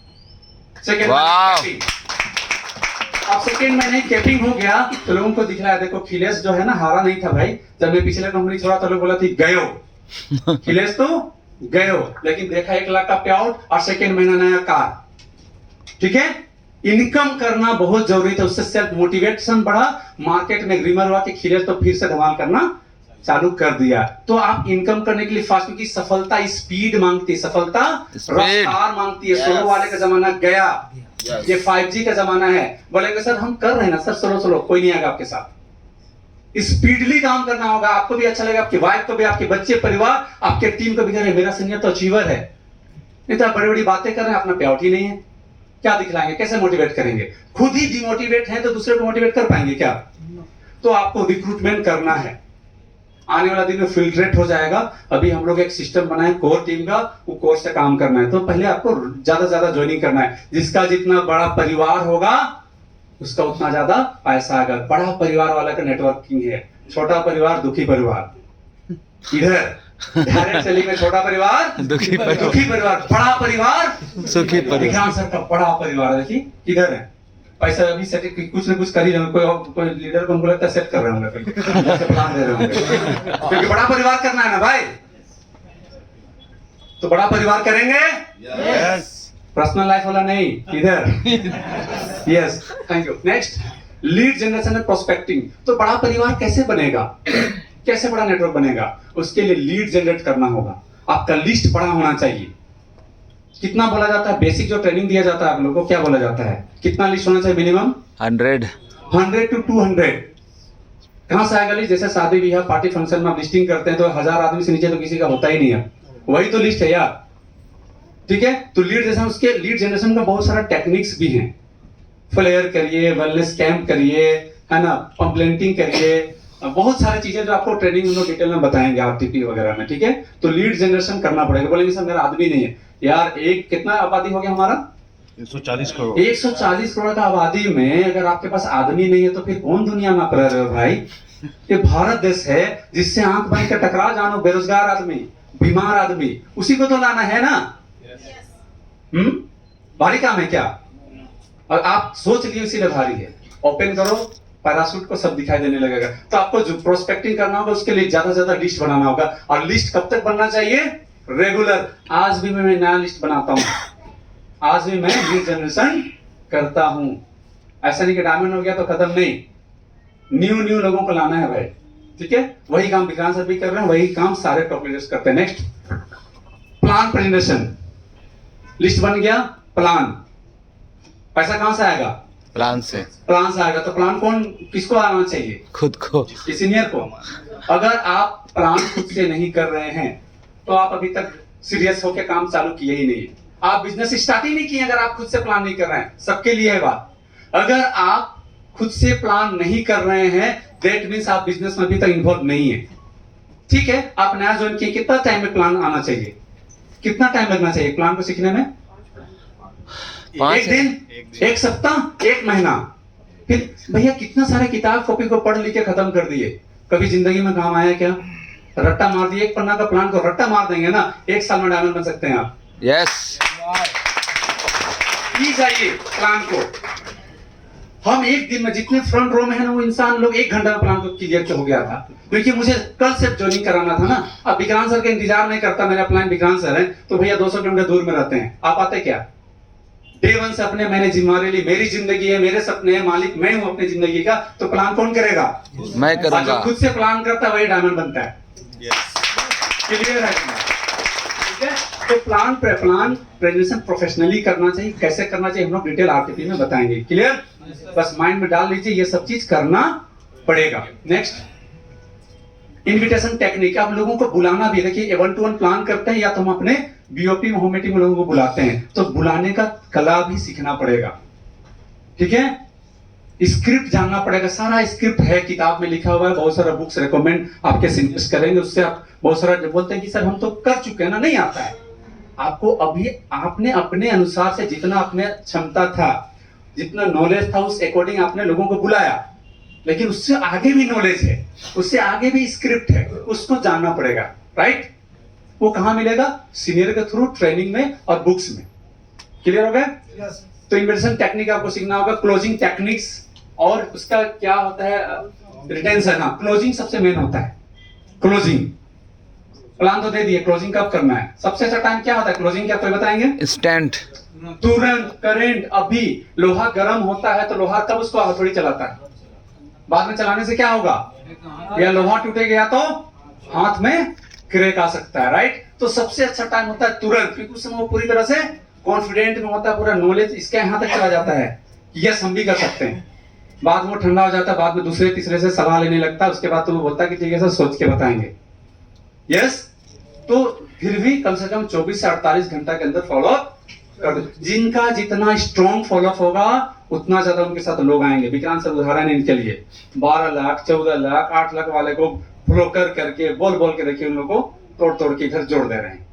[SPEAKER 1] सेकेंड अब सेकेंड महीने कैपिंग हो गया, तो लोगों को दिख रहा है, देखो खिलेश जो है ना, हारा नहीं था भाई। जब मैं पिछले कंपनी छोड़ा तो लोग बोला थी गयो, खिलेश तो गए हो, लेकिन देखा 1 लाख का पे आउट और सेकेंड महीना नया कार। ठीक है, इनकम करना बहुत जरूरी था, उससे सेल्फ मोटिवेशन बढ़ा, मार्केट में रिमर हुआ कि खिले तो फिर से धमाल करना चालू कर दिया। तो आप इनकम करने के लिए फास्ट, क्योंकि सफलता स्पीड मांगती है, सफलता रफ्तार मांगती है। सोलो वाले का जमाना गया, ये 5G का जमाना है। बोलेंगे सर हम कर रहे हैं ना सर, स्लो स्लो, कोई नहीं आएगा आपके साथ। स्पीडली काम करना होगा, आपको भी अच्छा लगेगा, आपकी वाइफ को भी, आपके बच्चे, परिवार, आपके टीम को भी कह रहे मेरा सीनियर तो अचीवर है। नहीं तो आप बड़ी बड़ी बातें कर रहे हैं, अपना पे आउट ही नहीं है, क्या दिखलाएंगे, कैसे मोटिवेट करेंगे? खुद ही डिमोटिवेट हैं तो दूसरे को मोटिवेट कर पाएंगे क्या? तो आपको रिक्रूटमेंट करना है, आने वाला दिन में फिल्ट्रेट हो जाएगा। अभी हम लोग एक सिस्टम बनाए कोर टीम का, वो कोर से काम करना है। तो पहले आपको ज्यादा से ज्यादा ज्वाइनिंग करना है। जिसका जितना बड़ा परिवार होगा उसका उतना ज्यादा पैसा आएगा। बड़ा परिवार वाला का नेटवर्किंग है, छोटा परिवार दुखी परिवार। इधर डायरेक्ट सेलिंग में छोटा परिवार
[SPEAKER 2] दुखी
[SPEAKER 1] परिवार, बड़ा परिवार
[SPEAKER 2] सुखी परिवार।
[SPEAKER 1] विज्ञान सर का बड़ा परिवार है, देखिए किधर है पैसा अभी सेट, कुछ ना कुछ कर ही रहे होंगे, कोई लीडर को हमको लगता है सेट कर रहे होंगे, प्लान दे रहे होंगे, क्योंकि बड़ा परिवार करना है ना भाई। तो बड़ा परिवार करेंगे, पर्सनल लाइफ वाला नहीं, इधर। Yes, thank you. Next, lead generation and prospecting. तो बड़ा परिवार कैसे बनेगा, कैसे बड़ा नेटवर्क बनेगा? उसके लिए लीड जनरेट करना होगा, आपका लिस्ट बड़ा होना चाहिए। कितना बोला जाता है, बेसिक जो ट्रेनिंग दिया जाता है आप लोगों को, क्या बोला जाता है, कितना लिस्ट होना चाहिए? Minimum 100 to 200। कहां से आएगा लिस्ट? जैसे शादी ब्याह पार्टी फंक्शन में आप लिस्टिंग करते हैं तो 1000 आदमी से नीचे तो किसी का होता ही नहीं है, वही तो लिस्ट है यार। ठीक है, तो लीड जनरेशन, उसके लीड जनरेशन का बहुत सारा टेक्निक्स भी हैं। फ्लेयर करिए, वेलनेस कैंप करिए, है ना, पंपलेंटिंग करिए, बहुत सारी चीजें जो आपको ट्रेनिंग में डिटेल में बताएंगे आरटीपी वगैरह में। ठीक है, तो लीड जनरेशन करना पड़ेगा। बोलेंगे सर मेरा आदमी नहीं है यार, एक कितना आबादी हो गया हमारा?
[SPEAKER 3] 140 करोड़।
[SPEAKER 1] 140 करोड़ का आबादी में अगर आपके पास आदमी नहीं है तो फिर कौन दुनिया में आप रह रहे हो भाई? ये भारत देश है जिससे आंख बंद कर टकरा जानो, बेरोजगार आदमी, बीमार आदमी, उसी को तो लाना है ना। भारी काम है क्या? और आप सोच लिए इसीलिए भारी है। ओपन करो पैराशूट को, सब दिखाई देने लगेगा। तो आपको जो प्रोस्पेक्टिंग करना होगा उसके लिए ज्यादा से ज्यादा लिस्ट बनाना होगा। और लिस्ट कब तक बनना चाहिए? रेगुलर। आज भी मैं नया लिस्ट बनाता हूं, आज भी मैं लीड जनरेशन करता हूं। ऐसा नहीं कि डायमंड हो गया तो खत्म, नहीं, न्यू लोगों को लाना है भाई। ठीक है, वही काम विक्रांत सर भी कर रहे हैं, वही काम सारे टॉप लीडर्स करते हैं। Next, plan presentation. लिस्ट बन गया, प्लान, पैसा कहां से आएगा? प्लान से आएगा। तो प्लान कौन, किसको आना चाहिए?
[SPEAKER 2] खुद को,
[SPEAKER 1] सीनियर को। अगर आप प्लान खुद से नहीं कर रहे हैं तो आप अभी तक सीरियस होकर काम चालू किए ही नहीं, आप बिजनेस स्टार्ट ही नहीं किए अगर आप खुद से प्लान नहीं कर रहे हैं। सबके लिए है बात, अगर आप खुद से प्लान नहीं कर रहे हैं दैट मींस आप बिजनेस में अभी तक इन्वॉल्व नहीं है। ठीक है, आप नया ज्वाइन किए, कितना टाइम में प्लान आना चाहिए, कितना टाइम लगना चाहिए प्लान को सीखने में? 1 दिन, 1 सप्ताह, 1 महीना। फिर भैया कितना सारे किताब कॉपी को पढ़ लिख के खत्म कर दिए, कभी जिंदगी में काम आया क्या? रट्टा मार दिए, 1 पन्ना का प्लान को रट्टा मार देंगे ना, 1 साल में डायमंड बन सकते हैं आप।
[SPEAKER 2] यस,
[SPEAKER 1] की जाइए प्लान को। हम 1 दिन में, जितने फ्रंट रो में है ना वो इंसान लोग 1 घंटा में प्लान को क्लियर हो गया था, क्योंकि मुझे कल से ज्वाइनिंग कराना था ना। अब विक्रांत सर का इंतजार नहीं करता, मेरा प्लान विक्रांत सर है तो भैया 200 किलोमीटर दूर में रहते हैं, आप आते क्या? डे 1 से अपने मैंने जिम्मेदारी ली, मेरी जिंदगी है, मेरे सपने हैं, मालिक मैं हूं अपनी जिंदगी का, तो प्लान कौन करेगा?
[SPEAKER 2] मैं करूंगा।
[SPEAKER 1] जो खुद से प्लान करता है वही डायमंड बनता है। क्लियर है? ठीक है, तो प्लान प्रेजेंटेशन प्रोफेशनली करना चाहिए। कैसे करना चाहिए हम लोग डिटेल आरटीपी में बताएंगे। क्लियर? बस माइंड में डाल लीजिए, ये सब चीज करना पड़ेगा। Next, invitation technique. आप लोगों को बुलाना भी, देखिए 1-to-1 प्लान करते हैं या तो हम अपने बीओपी में होम मीटिंग में लोगों को बुलाते हैं, तो बुलाने का कला भी सीखना पड़ेगा। ठीक है, स्क्रिप्ट जानना पड़ेगा, सारा स्क्रिप्ट है, किताब में लिखा हुआ है, बहुत सारा बुक्स रेकमेंड आपके सजेस्ट करेंगे, उससे आप बहुत सारा बोलते हैं कि सर हम तो कर चुके हैं ना, नहीं आता है आपको। अभी आपने अपने अनुसार से जितना अपने क्षमता था, जितना नॉलेज था, उस अकॉर्डिंग आपने लोगों को बुलाया, लेकिन उससे आगे भी नॉलेज है, उससे आगे भी स्क्रिप्ट है, उसको जानना पड़ेगा। राइट? वो कहां मिलेगा? सीनियर के थ्रू, ट्रेनिंग में और बुक्स में। क्लियर हो गया? तो इन्वेस्टमेंट टेक्निक आपको सीखना होगा, क्लोजिंग टेक्निक्स, और उसका क्या होता है, रिटेंशन। हाँ, क्लोजिंग सबसे मेन होता है, क्लोजिंग। प्लान तो दे दिए, क्लोजिंग कब करना है? सबसे अच्छा टाइम क्या होता है क्लोजिंग? क्या कोई बताएंगे?
[SPEAKER 2] Instant.
[SPEAKER 1] तुरंत, करंट। अभी लोहा गर्म होता है तो लोहा कब उसको हथौड़ी चलाता है? बाद में चलाने से क्या होगा? या लोहा टूटे गया तो हाथ में क्रैक आ सकता है, राइट? तो सबसे अच्छा टाइम होता है तुरंत, क्योंकि उस समय वो पूरी तरह से कॉन्फिडेंट में होता है, पूरा नॉलेज इसके यहाँ तक चला जाता है, यस हम भी कर सकते हैं। बाद में वो ठंडा हो जाता है, बाद में दूसरे तीसरे से सलाह लेने लगता है, उसके बाद तो वो बोलता है कि ठीक है सर सोच के बताएंगे, यस। तो फिर भी कम से कम 24 से 48 घंटा के अंदर फॉलो कर दो। जिनका जितना स्ट्रॉन्ग फॉलो होगा उतना ज्यादा उनके साथ लोग आएंगे। विक्रांत सर उदाहरण इनके लिए 12 लाख 14 लाख 8 लाख वाले को फ्लो करके बोल के देखिए, उन लोगों को तोड़ के इधर जोड़ दे रहे हैं,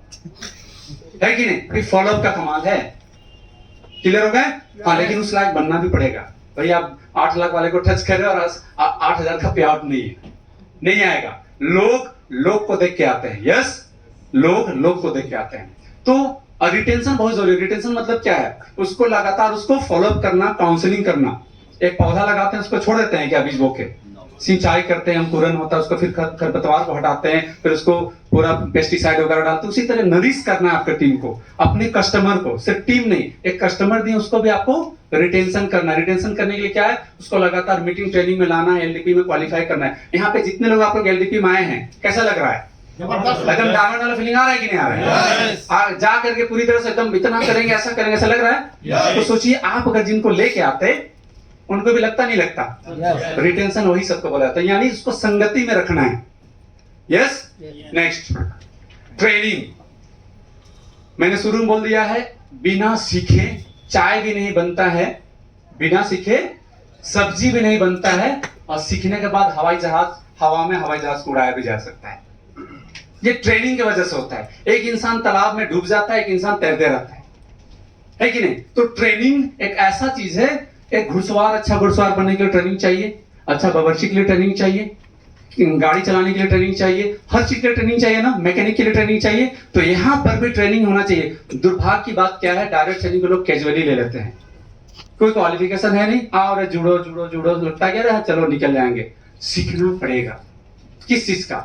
[SPEAKER 1] है कि नहीं? फॉलो का कमाल है। क्लियर हो गए? हाँ, लेकिन उस लायक बनना भी पड़ेगा। भाई आप 8 लाख वाले को टच कर रहे हो और 8,000 का पे आउट नहीं आएगा। लोग को देख के आते हैं, यस, लोग को देख के आते हैं। तो रिटेंशन बहुत जरूरी है। रिटेंशन मतलब क्या है? उसको लगातार उसको फॉलो अप करना, काउंसलिंग करना। एक पौधा लगाते हैं, उसको छोड़ देते हैं क्या बीज बो के? सिंचाई करते हैं, अंकुरन होता है, उसको फिर खरपतवार को हटाते हैं, फिर उसको पूरा पेस्टिसाइड वगैरह डालते हैं। उसी तरह नरिश करना है आपके टीम को, अपने कस्टमर को। सिर्फ टीम नहीं, एक कस्टमर दिए उसको भी आपको रिटेंशन करना है। रिटेंशन करने के लिए क्या है? उसको लगातार मीटिंग ट्रेनिंग में लाना है, एलडीपी में क्वालिफाई करना है। यहाँ पे जितने लोग आप लोग एलडीपी में आए हैं, कैसा लग रहा है? एकदम डायमंड वाला फीलिंग आ रहा है कि नहीं आ रहा है? जा करके पूरी तरह से एकदम इतना करेंगे, ऐसा करेंगे, ऐसा लग रहा है? तो सोचिए आप अगर जिनको लेके आते उनको भी लगता नहीं लगता? रिटेंशन वही सबको बोला जाता है, यानी उसको संगति में रखना है, यस। Next, training. मैंने शुरू में बोल दिया है, बिना सीखे चाय भी नहीं बनता है, बिना सीखे सब्जी भी नहीं बनता है, और सीखने के बाद हवा में हवाई जहाज को उड़ाया भी जा सकता है। ये ट्रेनिंग की वजह से होता है। एक इंसान तालाब में डूब जाता है, एक इंसान तैरते रहता है कि नहीं? तो ट्रेनिंग एक ऐसा चीज है। एक घुड़सवार, अच्छा घुड़सवार बनने के लिए ट्रेनिंग चाहिए, अच्छा बावर्ची के लिए ट्रेनिंग चाहिए, गाड़ी चलाने के लिए ट्रेनिंग चाहिए, हर चीज के लिए ट्रेनिंग चाहिए ना, मैकेनिक के लिए ट्रेनिंग चाहिए। तो यहाँ पर भी ट्रेनिंग होना चाहिए। दुर्भाग्य की बात क्या है, डायरेक्ट ट्रेनिंग को लोग कैजुअली ले लेते हैं, कोई क्वालिफिकेशन है नहीं, और जुड़ो लगता क्या, चलो निकल जाएंगे। सीखना पड़ेगा। किस चीज का?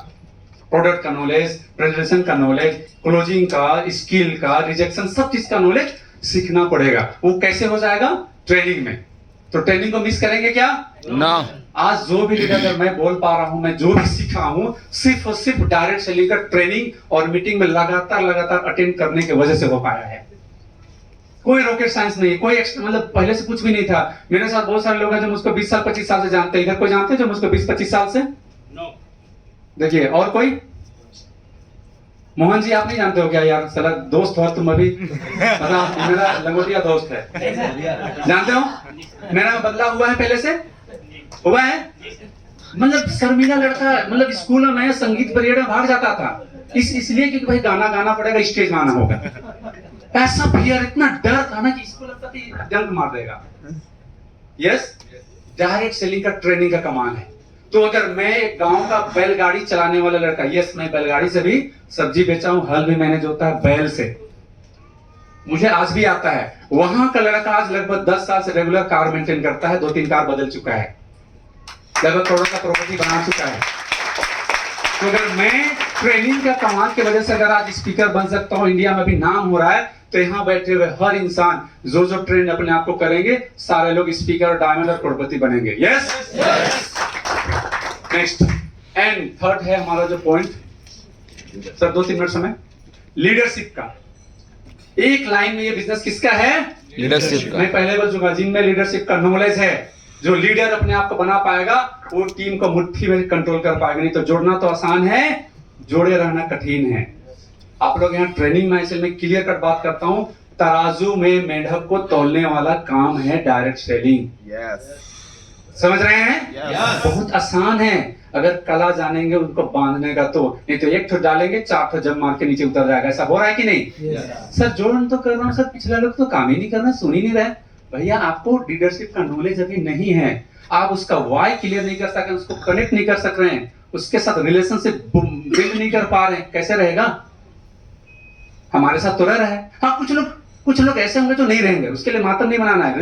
[SPEAKER 1] प्रोडक्ट का नॉलेज, प्रेजेंटेशन का नॉलेज, क्लोजिंग का, स्किल का, रिजेक्शन, सब चीज का नॉलेज सीखना पड़ेगा। वो कैसे हो जाएगा? ट्रेनिंग में। तो ट्रेनिंग को मिस करेंगे क्या?
[SPEAKER 2] No.
[SPEAKER 1] आज जो भी लीडर मैं बोल पा रहा हूं, मैं जो भी सीखा हूं, सिर्फ और सिर्फ डायरेक्ट से लेकर ट्रेनिंग और मीटिंग में लगातार अटेंड करने की वजह से हो पाया है। कोई रॉकेट साइंस नहीं, कोई मतलब पहले से कुछ भी नहीं था। मेरे साथ बहुत सारे लोग हैं जो मुझको 20 साल 25 साल से जानते हैं। इधर कोई जानते हैं जो मुझको 20-25 साल से? देखिए, और कोई? मोहन जी आप नहीं जानते हो क्या यार? साला दोस्त हो तुम अभी, मेरा लंगोटिया दोस्त है, जानते हो? मेरा बदला हुआ है पहले से, हुआ है। मतलब शर्मीला लड़का, मतलब स्कूल में मैं संगीत पीरियड में भाग जाता था, इसलिए क्योंकि भाई गाना पड़ेगा, स्टेज में आना होगा। ऐसा फियर, इतना डर था ना कि इसको लगता था जंग मार देगा। यस, डायरेक्ट सेलिंग का ट्रेनिंग का कमाल है। तो अगर मैं एक गांव का बैलगाड़ी चलाने वाला लड़का, यस मैं बैलगाड़ी से भी सब्जी बेचा हूं, हल भी मैंने जोता है बैल से, मुझे आज भी आता है। वहां का लड़का आज लगभग 10 साल से रेगुलर कार मेंटेन करता है, 2-3 कार बदल चुका है, लगभग करोड़ों का प्रॉपर्टी बना चुका है। तो अगर मैं ट्रेनिंग का कमाल की वजह से अगर आज स्पीकर बन सकता हूं, इंडिया में भी नाम हो रहा है, तो यहाँ बैठे हुए हर इंसान जो ट्रेन अपने आप को करेंगे, सारे लोग स्पीकर और डायमंड और करोड़पति बनेंगे। यस, नेक्स्ट एंड थर्ड है हमारा जो पॉइंट, सर 2-3 मिनट समय, लीडरशिप का। एक लाइन में ये बिजनेस किसका है?
[SPEAKER 2] लीडरशिप का।
[SPEAKER 1] मैं पहले बोल चुका, जिनमें लीडरशिप का नॉलेज है, जो लीडर अपने आप को बना पाएगा, वो टीम को मुट्ठी में कंट्रोल कर पाएगा। नहीं तो जोड़ना तो आसान है, जोड़े रहना कठिन है। आप लोग यहाँ ट्रेनिंग में, इसलिए मैं क्लियर कट बात करता हूँ, तराजू में मेंढक को तौलने वाला काम है डायरेक्ट सेलिंग। समझ रहे हैं? बहुत आसान है अगर कला जानेंगे उनको बांधने का। तो नहीं तो एक ठो डालेंगे, 4 ठो जब मार के नीचे उतर जाएगा। ऐसा हो रहा है कि नहीं? सर जोड़न तो कर रहा हूँ सर, पिछले लोग तो काम ही नहीं कर रहे, सुन ही नहीं रहे। भैया आपको लीडरशिप का नॉलेज अभी नहीं है, आप उसका वाई क्लियर नहीं कर सके, उसको कनेक्ट नहीं कर सक रहे हैं, उसके साथ रिलेशनशिप बिल्ड नहीं कर पा रहे हैं, कैसे रहेगा? हमारे साथ तो रह रहा है। हाँ, कुछ लोग ऐसे होंगे जो नहीं रहेंगे, उसके लिए मातम नहीं बनाना है,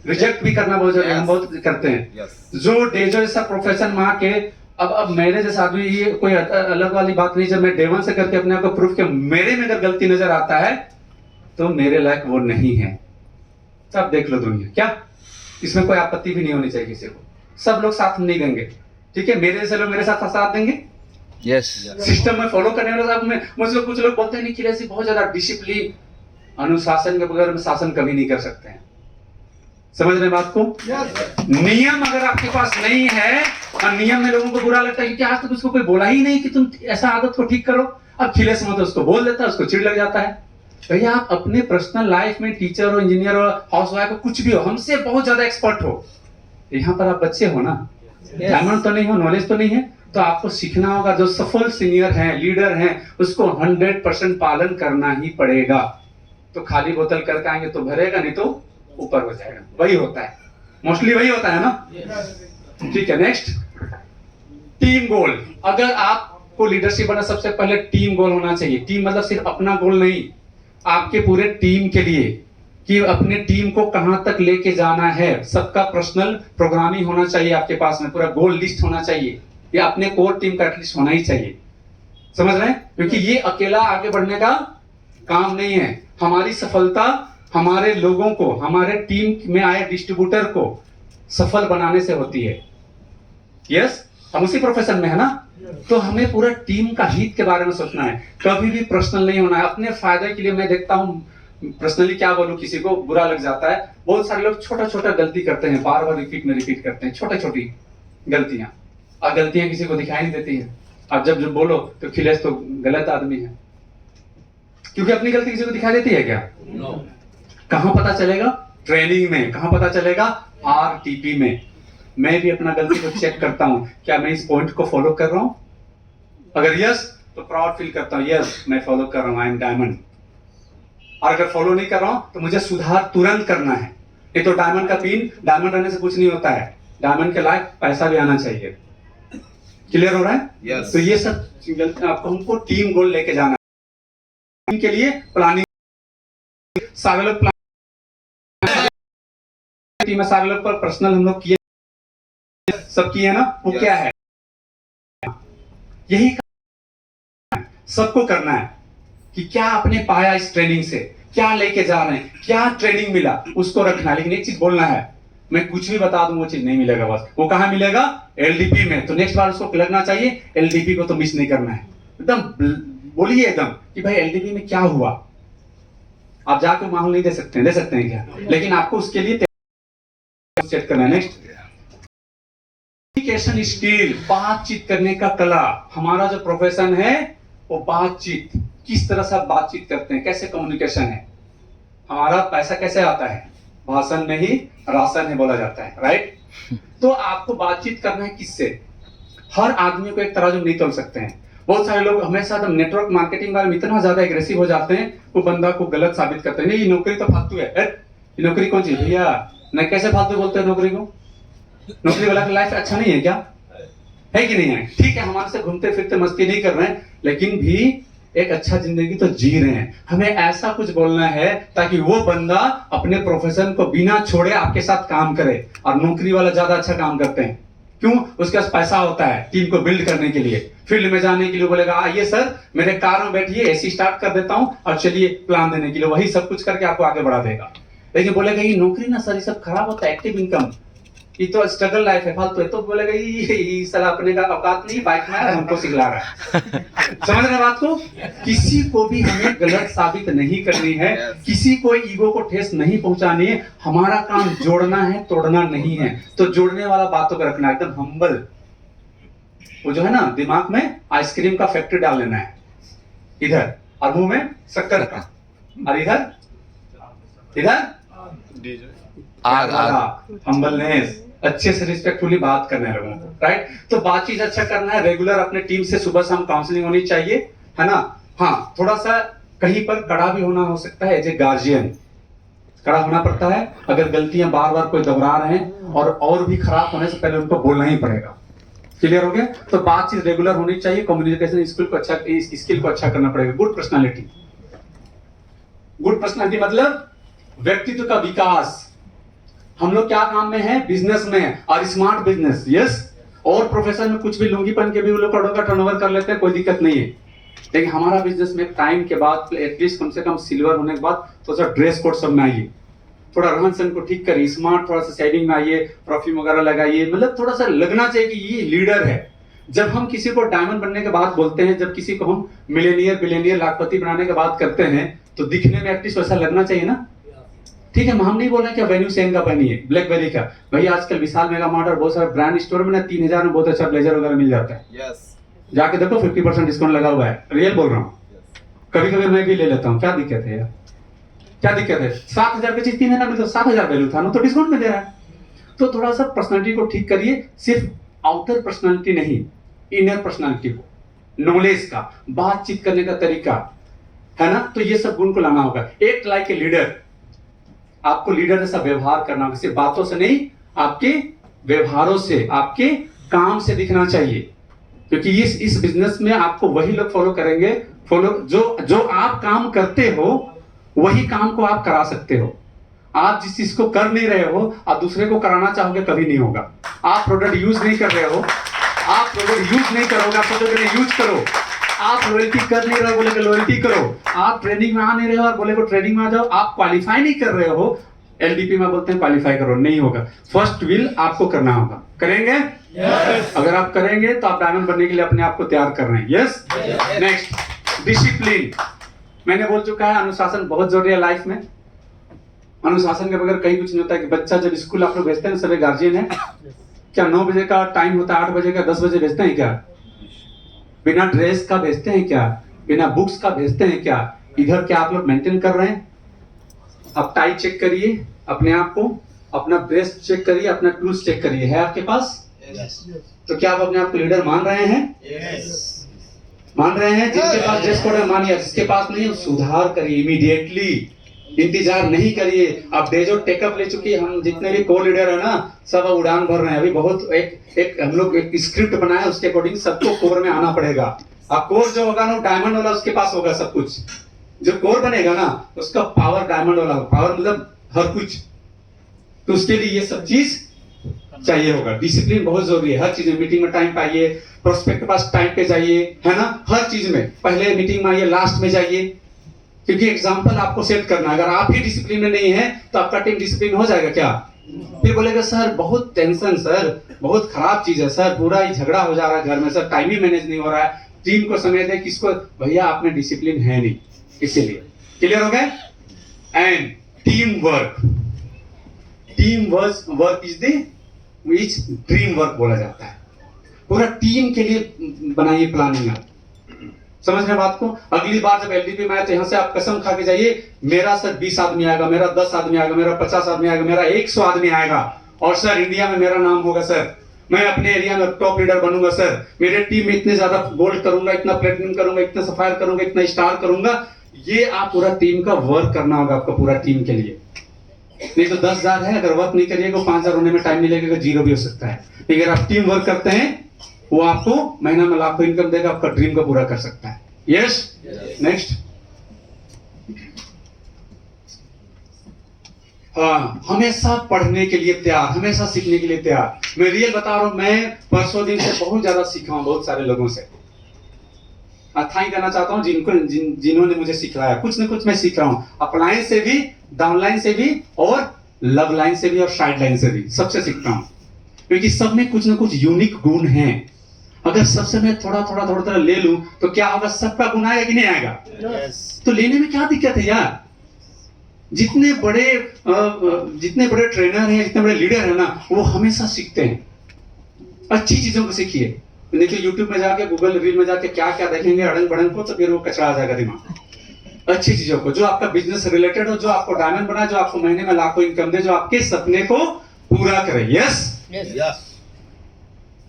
[SPEAKER 1] रिजेक्ट भी करना बहुत जरूरी है, हम बहुत करते हैं। जो डेजो जैसा प्रोफेशन वहां के अब मेरे जैसा आदमी, ये कोई अलग वाली बात नहीं। जब मैं डे वन से करके अपने आप को प्रूफ किया, मेरे में अगर गलती नजर आता है तो मेरे लायक वो नहीं है। सब देख लो दुनिया, क्या इसमें कोई आपत्ति भी नहीं होनी चाहिए किसी को। सब लोग साथ नहीं देंगे, ठीक है? मेरे जैसे लोग मेरे साथ देंगे।
[SPEAKER 2] Yes.
[SPEAKER 1] सिस्टम में फॉलो करने वाले साहब में मुझे कुछ लोग बोलते हैं नहीं, कि बहुत ज्यादा डिसिप्लिन, अनुशासन के बगैर में शासन कभी नहीं कर सकते हैं। समझ रहे बात को? नियम अगर आपके पास नहीं है, और नियम में लोगों को बुरा लगता है कि आज तक उसको कोई बोला ही नहीं कि तुम ऐसा आदत को ठीक करो, अब खिले समय तो उसको बोल देता है, उसको चिढ़ लग जाता है। भैया आप अपने पर्सनल लाइफ में टीचर हो, इंजीनियर हो, हाउसवाइफ हो, कुछ भी हो, हमसे बहुत ज्यादा एक्सपर्ट हो, यहाँ पर आप बच्चे हो ना, डायमंड तो नहीं हो, नॉलेज तो नहीं है, तो आपको सीखना होगा। जो सफल सीनियर हैं, लीडर हैं, उसको 100% पालन करना ही पड़ेगा। तो खाली बोतल करके आएंगे तो भरेगा, नहीं तो ऊपर हो जाएगा। वही होता है, मोस्टली वही होता है ना। ठीक है, नेक्स्ट, टीम गोल। अगर आपको लीडरशिप बना, सबसे पहले टीम गोल होना चाहिए। टीम मतलब सिर्फ अपना गोल नहीं, आपके पूरे टीम के लिए, कि अपने टीम को कहां तक लेके जाना है। सबका पर्सनल प्रोग्रामिंग होना चाहिए आपके पास में, पूरा गोल लिस्ट होना चाहिए, या अपने कोर टीम का एटलीस्ट होना ही चाहिए। समझ रहे हैं? क्योंकि ये अकेला आगे बढ़ने का काम नहीं है। हमारी सफलता हमारे लोगों को, हमारे टीम में आए डिस्ट्रीब्यूटर को सफल बनाने से होती है। यस, हम उसी प्रोफेशन में है ना, तो हमें पूरा टीम का हित के बारे में सोचना है। कभी भी पर्सनल नहीं होना है, अपने फायदे के लिए। मैं देखता हूं पर्सनली, क्या बोलूं, किसी को बुरा लग जाता है। बहुत सारे लोग छोटा छोटा गलती करते हैं, बार बार रिपीट करते हैं, छोटी छोटी गलतियां, और गलतियां किसी को दिखाई नहीं देती है। अब जब बोलो तो खिलेश तो गलत आदमी है, क्योंकि अपनी गलती किसी को दिखाई देती है क्या? कहां पता चलेगा? ट्रेनिंग में। कहां पता चलेगा? RTP में। मैं भी अपना गलती को चेक करता हूं, क्या मैं इस पॉइंट को फॉलो कर रहा हूं? अगर यस, तो प्राउड फील करता हूं, यस मैं फॉलो कर रहा हूं, आई एम डायमंड। और अगर फॉलो नहीं कर रहा हूं तो मुझे सुधार तुरंत करना है। ये तो डायमंड का पिन, डायमंड रहने से कुछ नहीं होता है। डायमंड के लायक पैसा भी आना चाहिए। क्लियर हो रहा है?
[SPEAKER 3] Yes.
[SPEAKER 1] तो ये सब गलती आपको, हमको टीम गोल लेके जाना है। टीम के लिए प्लानिंग, सारे लोग टीम में सारे लोग पर पर्सनल हम लोग किए, सब किए ना, वो क्या है? यही सबको करना है कि क्या आपने पाया इस ट्रेनिंग से, क्या लेके जा रहे हैं, क्या ट्रेनिंग मिला, उसको रखना है। लेकिन एक चीज बोलना है, मैं कुछ भी बता दूं वो चीज नहीं मिलेगा। बस वो कहां मिलेगा? LDP में। तो नेक्स्ट बार उसको लगना चाहिए, LDP को तो मिस नहीं करना है। एकदम बोलिए एकदम कि भाई LDP में क्या हुआ। आप जाके माहौल नहीं दे सकते हैं क्या? लेकिन आपको उसके लिए सेट करना है। नेक्स्ट, कम्युनिकेशन स्किल, बातचीत करने का कला। हमारा जो प्रोफेशन है वो बातचीत, किस तरह से आप बातचीत करते हैं, कैसे कम्युनिकेशन है। हमारा पैसा कैसे आता है? भाषण नहीं, राशन है बोला जाता है, राइट? तो आपको बातचीत करना है किससे? हर आदमी को एक तराजू नहीं तोल सकते हैं। बहुत सारे लोग हमेशा नेटवर्क मार्केटिंग वाले में इतना ज्यादा एग्रेसिव हो जाते हैं, वो बंदा को गलत साबित करते हैं। नहीं, ये नौकरी तो फालतू है, ये नौकरी कौन सी भैया? नहीं, कैसे फालतू बोलते हैं नौकरी को? नौकरी वाला का लाइफ अच्छा नहीं है क्या? है कि नहीं है? ठीक है, हमारे से घूमते फिरते मस्ती नहीं कर रहे हैं, लेकिन भी एक अच्छा जिंदगी तो जी रहे हैं। हमें ऐसा कुछ बोलना है ताकि वो बंदा अपने प्रोफेशन को बिना छोड़े आपके साथ काम करे। और नौकरी वाला ज्यादा अच्छा काम करते हैं, क्यों? उसके पास पैसा होता है टीम को बिल्ड करने के लिए, फील्ड में जाने के लिए। बोलेगा आइए सर, मेरे कार में बैठिए, AC स्टार्ट कर देता हूं और चलिए प्लान देने के लिए। वही सब कुछ करके आपको आगे बढ़ा देगा। लेकिन बोलेगा ये नौकरी ना सर, ये सब खराब होता है, एक्टिव इनकम, ये तो स्ट्रगल लाइफ है, फालतू है। तो बोलेगा ये साला अपने का औकात नहीं, बाइक में हमको सिखला रहा है। समझ रहे बात को? किसी को भी हमें गलत साबित नहीं करनी है, किसी को ईगो को ठेस नहीं पहुंचानी है। हमारा काम जोड़ना है, तोड़ना नहीं है। तो जोड़ने वाला बातों को रखना, एकदम हम्बल। वो जो है ना, दिमाग में आइसक्रीम का फैक्ट्री डाल लेना है इधर, और मुंह में शक्कर का, और इधर हम्बलनेस, अच्छे से रिस्पेक्टफुली बात करना है लोगों को, राइट? तो बातचीत अच्छा करना है। रेगुलर अपने टीम से सुबह शाम काउंसलिंग होनी चाहिए, है ना? हाँ, थोड़ा सा कहीं पर कड़ा भी होना हो सकता है, एज ए गार्जियन कड़ा होना पड़ता है। अगर गलतियां बार बार कोई दोहरा रहे हैं और भी खराब होने से पहले उनको बोलना ही पड़ेगा। क्लियर हो गया? तो बातचीत रेगुलर होनी चाहिए। कम्युनिकेशन स्किल को अच्छा करना पड़ेगा। गुड पर्सनालिटी मतलब व्यक्तित्व का विकास। हम लोग क्या काम में है? बिजनेस में, और स्मार्ट बिजनेस। यस, और प्रोफेशन में कुछ भी लुंगी पहन के भी वो लोग करोड़ों का टर्नओवर कर लेते हैं, कोई दिक्कत नहीं है। लेकिन हमारा बिजनेस में टाइम के बाद एटलीस्ट कम से कम सिल्वर होने के बाद तो सर ड्रेस कोड सब में आइए, थोड़ा रहन सहन को ठीक करिए, स्मार्ट थोड़ा सा सेविंग में आइए, परफ्यूम वगैरह लगाइए, मतलब थोड़ा सा लगना चाहिए कि ये लीडर है। जब हम किसी को डायमंड बनने के बाद बोलते हैं, जब किसी को हम मिलेनियर बिलेनियर लाखपति बनाने के बाद करते हैं, तो दिखने में एटलीस्ट वैसा लगना चाहिए ना। ठीक है, हम नहीं बोल रहे कि वेन्यू सेन का पहनिए, ब्लैकबेरी का। भाई आजकल विशाल मेगा मार्ट और बहुत सारे ब्रांड स्टोर में ना 3000 में बहुत अच्छा ब्लेजर वगैरह मिल जाता है। जाके देखो 50% डिस्काउंट लगा हुआ है, रियल बोल रहा हूँ। कभी कभी मैं भी ले लेता हूँ, क्या दिक्कत है यार, क्या दिक्कत है? 7000 की चीज 3000 में तो 7000 वैल्यू था ना, तो डिस्काउंट में दे रहा है। तो थोड़ा सा पर्सनालिटी को ठीक करिए, सिर्फ आउटर पर्सनालिटी नहीं, इनर पर्सनालिटी को, नॉलेज का, बातचीत करने का तरीका है ना, तो ये सब गुण को लाना होगा। एक लाइक ए लीडर, आपको लीडर जैसा व्यवहार करना होगा, सिर्फ बातों से नहीं, आपके व्यवहारों से, आपके काम से दिखना चाहिए। क्योंकि इस बिजनेस में आपको वही लोग फॉलो करेंगे, जो आप काम करते हो वही काम को आप करा सकते हो। आप जिस चीज को कर नहीं रहे हो, आप दूसरे को कराना चाहोगे, कभी नहीं होगा। आप प्रोडक्ट यूज नहीं कर रहे हो, आप प्रोडक्ट यूज नहीं करोगे, आप प्रोडक्ट यूज करो। आप लॉयल्टी कर नहीं रहे हो, बोले लॉयल्टी करो। आप ट्रेनिंग में आ नहीं रहे हो और बोले को ट्रेनिंग में आ जाओ। आप क्वालिफाई नहीं कर रहे हो, एलडीपी में बोलते हैं क्वालिफाई करो, नहीं होगा। फर्स्ट विल आपको करना होगा, करेंगे? yes. अगर आप करेंगे तो आप डायमंड बनने के लिए अपने आप को तैयार कर रहे हैं। Yes, next discipline. मैंने बोल चुका है, अनुशासन बहुत जरूरी है लाइफ में। अनुशासन के बगैर कहीं कुछ नहीं होता है। कि बच्चा जब स्कूल आप लोग भेजते हैं, सभी गार्जियन है, क्या 9 बजे का टाइम होता है, 8 बजे का 10 बजे भेजते हैं क्या? बिना ड्रेस का भेजते हैं क्या? बिना बुक्स का भेजते हैं क्या? इधर क्या आप लोग मेंटेन कर रहे हैं? आप टाई चेक करिए अपने आप को, अपना ड्रेस चेक करिए, अपना टूल्स चेक करिए, है आपके पास? तो क्या आप अपने आप को लीडर मान रहे हैं? मान रहे हैं? जिनके पास ड्रेस कोड है मानिए, जिसके पास नहीं है सुधार करिए इमीडिएटली, इंतजार नहीं करिए। अब डेजो टेकअप ले चुकी है, हम जितने भी को लीडर है ना, सब उड़ान भर रहे हैं। अभी बहुत एक हम लोग एक स्क्रिप्ट बनाया, उसके अकॉर्डिंग सबको कोर में आना पड़ेगा। अब कोर जो होगा ना, डायमंड वाला उसके पास होगा सब कुछ। जो कोर बनेगा ना, उसका पावर डायमंड वाला, पावर मतलब हर कुछ। तो उसके लिए ये सब चीज चाहिए होगा। डिसिप्लिन बहुत जरूरी है हर चीज में। मीटिंग में टाइम पे आइए, प्रोस्पेक्ट के पास टाइम पे जाइए, है ना, हर चीज में। पहले मीटिंग में आइए, लास्ट में जाइए, क्योंकि एग्जाम्पल आपको सेट करना है। अगर आप ही डिसिप्लिन में नहीं है तो आपका टीम डिसिप्लिन हो जाएगा क्या? फिर बोलेगा सर बहुत टेंशन, सर बहुत खराब चीज है, सर पूरा ही झगड़ा हो जा रहा है घर में, सर टाइम ही मैनेज नहीं हो रहा है, टीम को समय दे, किसको? भैया आप में डिसिप्लिन है नहीं, इसीलिए। क्लियर हो गए? And team work, team work is the which dream work बोला जाता है। पूरा टीम के लिए बनाइए प्लानिंग। आप समझ रहे बात को? अगली बार जब एलडीपी में आए तो यहाँ से आप कसम खा के जाइए, मेरा सर 20 आदमी आएगा, मेरा 10 आदमी आएगा, मेरा 50 आदमी आएगा, मेरा 100 आदमी आएगा, और सर इंडिया में मेरा नाम होगा सर, मैं अपने एरिया में टॉप लीडर बनूंगा सर, मेरे टीम में इतने ज्यादा गोल्ड करूंगा, इतना प्लेटिनम करूंगा, इतना सफायर करूंगा, इतना स्टार करूंगा। ये आप पूरा टीम का वर्क करना होगा आपका, पूरा टीम के लिए। नहीं तो 10,000 है, अगर वर्क नहीं करिएगा 5,000 होने में टाइम नहीं लगेगा, जीरो भी हो सकता है। लेकिन अगर आप टीम वर्क करते हैं, वो आपको महीना में लाखों इनकम देगा, आपका ड्रीम को पूरा कर सकता है। Yes, next. हाँ, हमेशा पढ़ने के लिए तैयार, हमेशा सीखने के लिए तैयार। मैं रियल बता रहा हूं, मैं परसों दिन से बहुत ज्यादा सीखा हूं बहुत सारे लोगों से। अथाई देना चाहता हूं जिन्होंने मुझे सिखाया, कुछ न कुछ मैं सीख रहा हूं, अपलाइन से भी, डाउनलाइन से भी, और लव लाइन से भी, और साइड लाइन से भी, सबसे सीखता हूं। क्योंकि सब में कुछ न कुछ यूनिक गुण हैं। अगर सबसे मैं थोड़ा ले लूं तो क्या होगा? सबका गुण आएगा कि नहीं आएगा? तो लेने में क्या दिक्कत है यार? जितने बड़े ट्रेनर हैं, जितने बड़े लीडर हैं ना, वो हमेशा सीखते हैं। अच्छी चीजों को सीखिए। नहीं तो यूट्यूब में जाके, गूगल रील में जाके क्या क्या देखेंगे अड़ंग बड़ंग को, तो फिर वो कचरा आ जाएगा दिमाग। अच्छी चीजों को, जो आपका बिजनेस रिलेटेड हो, जो आपको डायमंड बनाए, जो आपको महीने में लाखों इनकम दे, जो आपके सपने को पूरा करे। यस,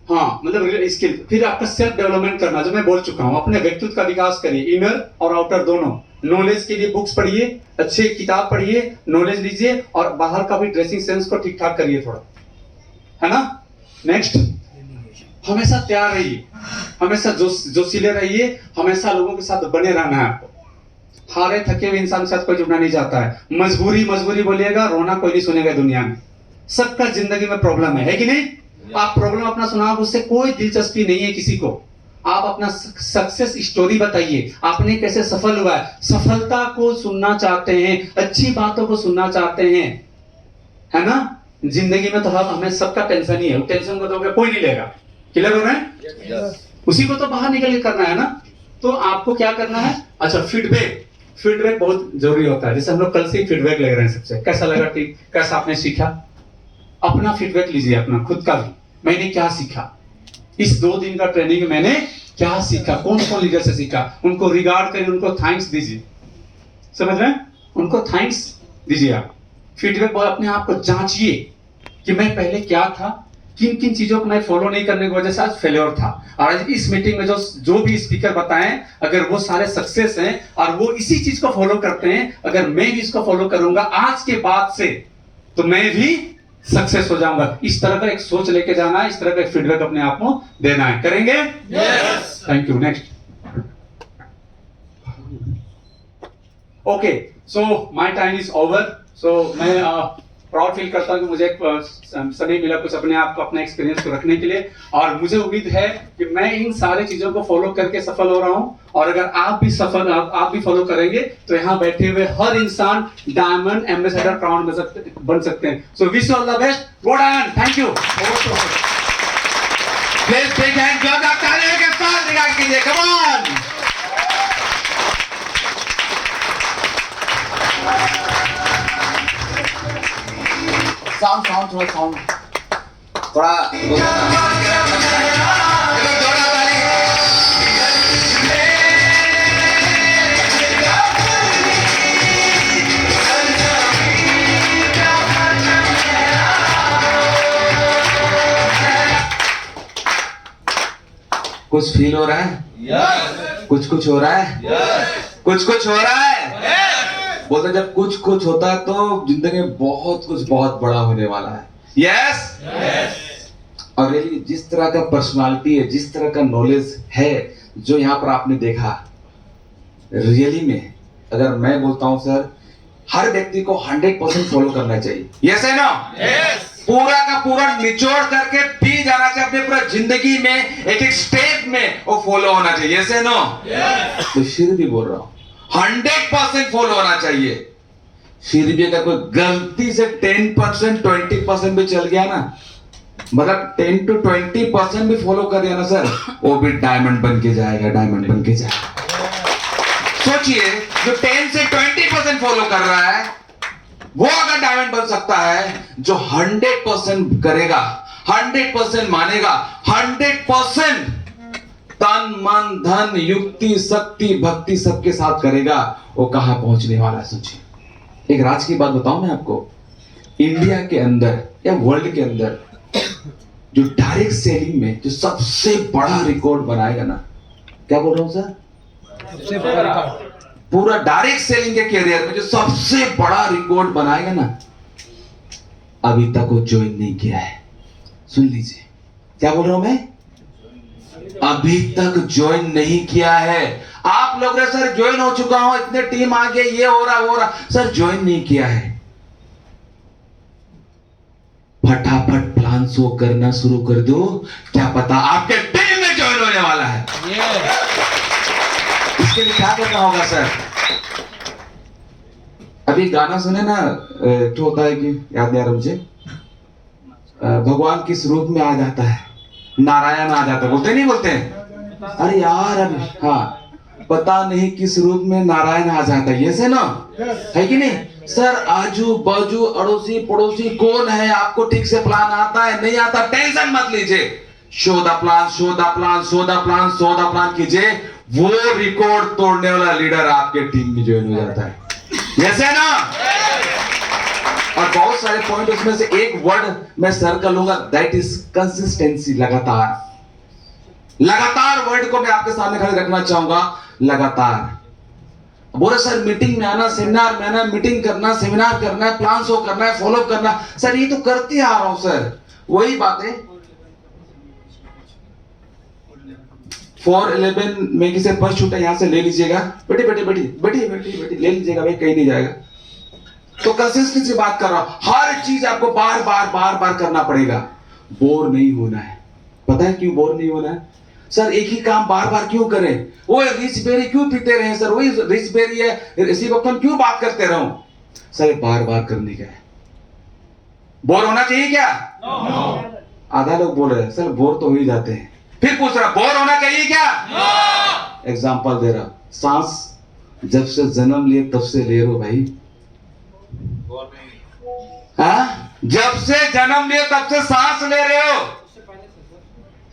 [SPEAKER 1] हाँ, मतलब स्किल। फिर आपका सेल्फ डेवलपमेंट करना, जो मैं बोल चुका हूं, अपने व्यक्तित्व का विकास करिए, इनर और आउटर दोनों। नॉलेज के लिए बुक्स पढ़िए, अच्छे किताब पढ़िए, नॉलेज लीजिए, और बाहर का भी ड्रेसिंग सेंस को ठीक ठाक करिए थोड़ा, है ना। नेक्स्ट, हमेशा तैयार रहिए, हमेशा जोशीले रहिए, हमेशा लोगों के साथ बने रहना है आपको। हारे थके हुए इंसान के साथ कोई जुड़ना नहीं चाहता है। मजबूरी बोलिएगा, रोना कोई नहीं सुनेगा दुनिया में। सबका जिंदगी में प्रॉब्लम है कि नहीं? आप प्रॉब्लम अपना सुनाओ, उससे कोई दिलचस्पी नहीं है किसी को। आप अपना सक्सेस स्टोरी बताइए, आपने कैसे सफल हुआ है। सफलता को सुनना चाहते हैं, अच्छी बातों को सुनना चाहते हैं, है ना। जिंदगी में तो हमें सबका टेंशन ही है, टेंशन को तो कोई नहीं लेगा। क्लियर हो रहा है? उसी को तो बाहर निकल के करना है ना। तो आपको क्या करना है? अच्छा, फीडबैक बहुत जरूरी होता है। जैसे हम लोग कल से ही फीडबैक ले रहे हैं सबसे, कैसा लगा, ठीक, कैसा आपने सीखा। अपना फीडबैक लीजिए, अपना खुद का भी। मैंने क्या सीखा इस 2 दिन का ट्रेनिंग में, मैंने क्या सीखा, कौन कौन लीडर से सीखा, उनको रिगार्ड करिए, उनको थैंक्स दीजिए। समझ रहे हैं? उनको थैंक्स दीजिए आप। फीडबैक अपने आप को जांचिए कि मैं पहले क्या था, किन किन चीजों को मैं फॉलो नहीं करने की वजह से आज फेलियर था। और आज इस मीटिंग में जो भी स्पीकर बताएं, अगर वो सारे सक्सेस हैं और वो इसी चीज को फॉलो करते हैं, अगर मैं भी इसको फॉलो करूंगा आज के बाद से, तो मैं भी सक्सेस हो जाऊंगा। इस तरह का एक सोच लेके जाना है, इस तरह का एक फीडबैक अपने आप को देना है। करेंगे? Yes. Thank you. Next. Okay, so my time is over. So मैं प्राउड फील करता हूं कि मुझे एक समय मिला कुछ अपने आप को, अपने एक्सपीरियंस को रखने के लिए। और मुझे उम्मीद है कि मैं इन सारी चीजों को फॉलो करके सफल हो रहा हूं। और अगर आप भी फॉलो करेंगे तो यहाँ बैठे हुए हर इंसान डायमंड एम्बेसडर क्राउन बन सकते हैं। So wish you all the best. Go diamond. Thank you.
[SPEAKER 2] Please big hand, जोरदार तालियों के साथ रिगार्ड कीजिए। Come on!
[SPEAKER 4] साउंड थोड़ा कुछ फील हो रहा है? कुछ हो रहा है? कुछ हो रहा है? बोलते जब कुछ होता है तो जिंदगी में बहुत बड़ा होने वाला है। यस। और ये जिस तरह का पर्सनालिटी है, जिस तरह का नॉलेज है जो यहाँ पर आपने देखा, रियली में अगर मैं बोलता हूँ सर, हर व्यक्ति को 100% फॉलो करना चाहिए। यस है ना? पूरा का पूरा निचोड़ करके पी जाना चाहिए अपने पूरा जिंदगी में, एक स्टेप में वो फॉलो होना चाहिए। यस है ना? तो फिर भी बोल रहा हूँ 100% फॉलो होना चाहिए। फिर भी अगर कोई गलती से 10% 20% भी चल गया ना, मतलब 10 to 20% भी फॉलो कर दिया ना सर, वो भी डायमंड बन के जाएगा। सोचिए, जो 10 से 20% फॉलो कर रहा है वो अगर डायमंड बन सकता है, जो 100% करेगा, 100% मानेगा, 100% तन मन धन युक्ति शक्ति भक्ति सबके साथ करेगा, वो कहां पहुंचने वाला है। सोचिए, एक राज की बात बताऊं मैं आपको, इंडिया के अंदर या वर्ल्ड के अंदर जो डायरेक्ट सेलिंग में जो सबसे बड़ा रिकॉर्ड बनाएगा ना, क्या बोल रहा हूं सर, सबसे बड़ा रिकॉर्ड, पूरा डायरेक्ट सेलिंग के कैरियर में जो सबसे बड़ा रिकॉर्ड बनाएगा ना, अभी तक वो ज्वाइन नहीं किया है। सुन लीजिए, क्या बोल रहा हूं मैं, अभी तक ज्वाइन नहीं किया है। आप लोग सर ज्वाइन हो चुका हूं, इतने टीम आ गए, ये हो रहा, सर ज्वाइन नहीं किया है। फटाफट प्लान शो करना शुरू कर दो, क्या पता आपके टीम में ज्वाइन होने वाला है। इसके लिए क्या करना होगा सर, अभी गाना सुने ना, जो होता है कि याद नहीं आ रहा मुझे, भगवान किस रूप में आ जाता है, नारायण आ जाता है, बोलते नहीं बोलते हैं, अरे यार अभी हाँ, पता नहीं किस रूप में नारायण आ जाता है। ये से ना है कि नहीं सर, आजू बाजू अड़ोसी पड़ोसी कौन है, आपको ठीक से प्लान आता है नहीं आता, टेंशन मत लीजिए, शो द प्लान कीजिए, वो रिकॉर्ड तोड़ने वाला लीडर आपके टीम में ज्वाइन हो जाता है। जैसे ना, और बहुत सारे पॉइंट, उसमें से एक वर्ड मैं सर का लूंगा, दैट इज कंसिस्टेंसी। लगातार वर्ड को मैं आपके सामने खड़े रखना चाहूंगा, लगातार। बोले सर मीटिंग में आना, सेमिनार में आना, मीटिंग करना, सेमिनार करना है, प्लान शो करना है, फॉलो करना, सर ये तो करते आ रहा हूं सर, वही बात है। 411 में किसे पर्स छूटा, यहां से ले लीजिएगा, बेटी ले लीजिएगा भाई, कहीं नहीं जाएगा। तो कंसिस्टेंसी बात कर रहा हूं, हर चीज आपको बार बार करना पड़ेगा। बोर नहीं होना है। पता है क्यों बोर नहीं होना है? सर एक ही काम बार बार क्यों करें? वो रिच बेरी क्यों पीते रहे सर? वही रिच बेरी है, इसी वक्त हम क्यों बात करते रहूं? सर बार बार करने का है। बोर होना चाहिए क्या? आधा लोग बोल रहे हैं सर बोर तो हो ही जाते हैं। फिर पूछ रहा बोर होना चाहिए क्या? एग्जाम्पल दे रहा, सांस जब से जन्म लिए तब से ले रहे हो भाई। जब से जन्म लिए तब से सांस ले रहे हो,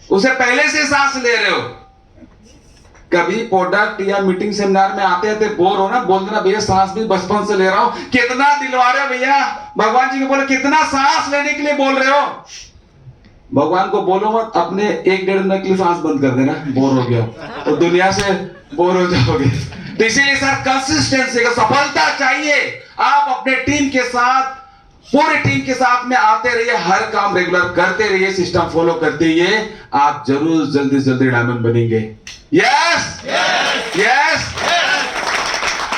[SPEAKER 4] उसे पहले से सांस ले रहे हो। कभी प्रोडक्ट या मीटिंग सेमिनार में आते आते बोर हो ना, बोल देना भैया सांस भी बचपन से ले रहा हूं। कितना दिलवा रहे हो भैया, भगवान जी को बोले कितना सांस लेने के लिए बोल रहे हो। भगवान को बोलो मत अपने 1-1.5 मिनट के लिए सांस बंद कर देना, बोर हो गया तो दुनिया से बोर हो जाओगे। तो इसीलिए सर कंसिस्टेंसी का सफलता चाहिए। आप अपने टीम के साथ, पूरे टीम के साथ में आते रहिए, हर काम रेगुलर करते रहिए, सिस्टम फॉलो करते रहिए, आप जरूर जल्दी जल्दी डायमंड बनेंगे। Yes yes.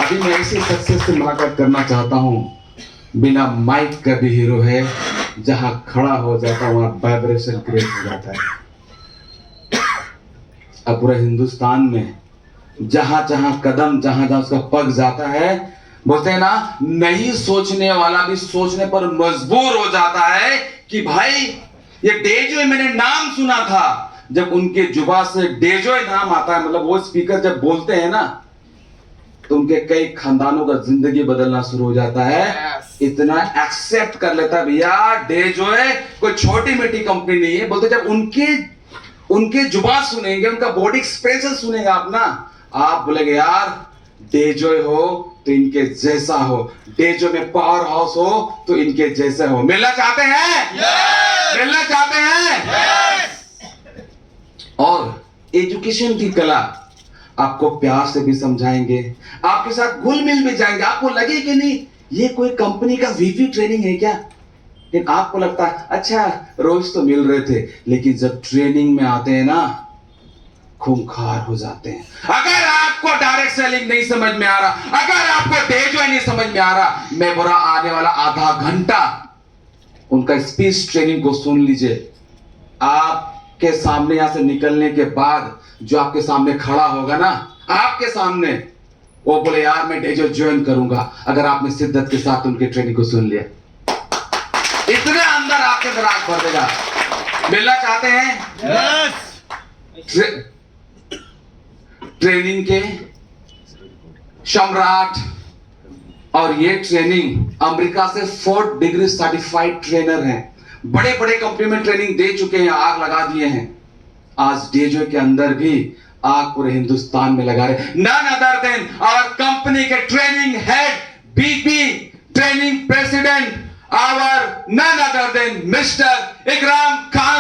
[SPEAKER 4] अभी मैं ऐसी सक्सेस से मुलाकात करना चाहता हूं, बिना माइक का भी हीरो है, जहां खड़ा हो जाता है वहां वाइब्रेशन क्रिएट हो जाता है। अब पूरे हिंदुस्तान में जहां जहां कदम, जहां जहां उसका पग जाता है, बोलते हैं ना नहीं सोचने वाला भी सोचने पर मजबूर हो जाता है कि भाई ये डेजोय मैंने नाम सुना था। जब उनके जुबा से डेजोय नाम आता है, मतलब वो स्पीकर जब बोलते हैं ना, तो उनके कई खानदानों का जिंदगी बदलना शुरू हो जाता है। इतना एक्सेप्ट कर लेता है भैया, डेजोय कोई छोटी मोटी कंपनी नहीं है। बोलते जब उनके जुबान सुनेंगे, उनका बॉडी एक्सप्रेशन सुनेंगे आप ना, आप बोलेंगे यार डेजोय हो तो इनके जैसा हो, डेजोय में पावर हाउस हो तो इनके जैसे हो। मिलना चाहते हैं? मिलना चाहते हैं? और एजुकेशन की कला आपको प्यार से भी समझाएंगे, आपके साथ घुल मिल भी जाएंगे। आपको लगे कि नहीं ये कोई कंपनी का वीवी ट्रेनिंग है क्या, लेकिन आपको लगता है अच्छा रोज तो मिल रहे थे, लेकिन जब ट्रेनिंग में आते हैं ना खूंखार हो जाते हैं। अगर आपको डायरेक्ट सेलिंग नहीं समझ में आ रहा, अगर आपको डेजोय नहीं समझ में आ रहा, मैं बोला आने वाला आधा घंटा उनका स्पीच ट्रेनिंग को सुन लीजिए। आपके सामने यहां से निकलने के बाद जो आपके सामने खड़ा होगा ना, आपके सामने, वो बोले यार मैं डेजोय ज्वाइन करूंगा, अगर आपने शिद्दत के साथ उनके ट्रेनिंग को सुन लिया। इतने अंदर आपके अंदर आग भर देगा। मिलना चाहते हैं? ट्रेनिंग के सम्राट, और ये ट्रेनिंग अमेरिका से 4th डिग्री सर्टिफाइड ट्रेनर हैं, बड़े बड़े कंपनी में ट्रेनिंग दे चुके हैं, आग लगा दिए हैं। आज डेजोय के अंदर भी आग पूरे हिंदुस्तान में लगा रहे। None other than our company के training head, BP training president, our none other than mister Ikram Khan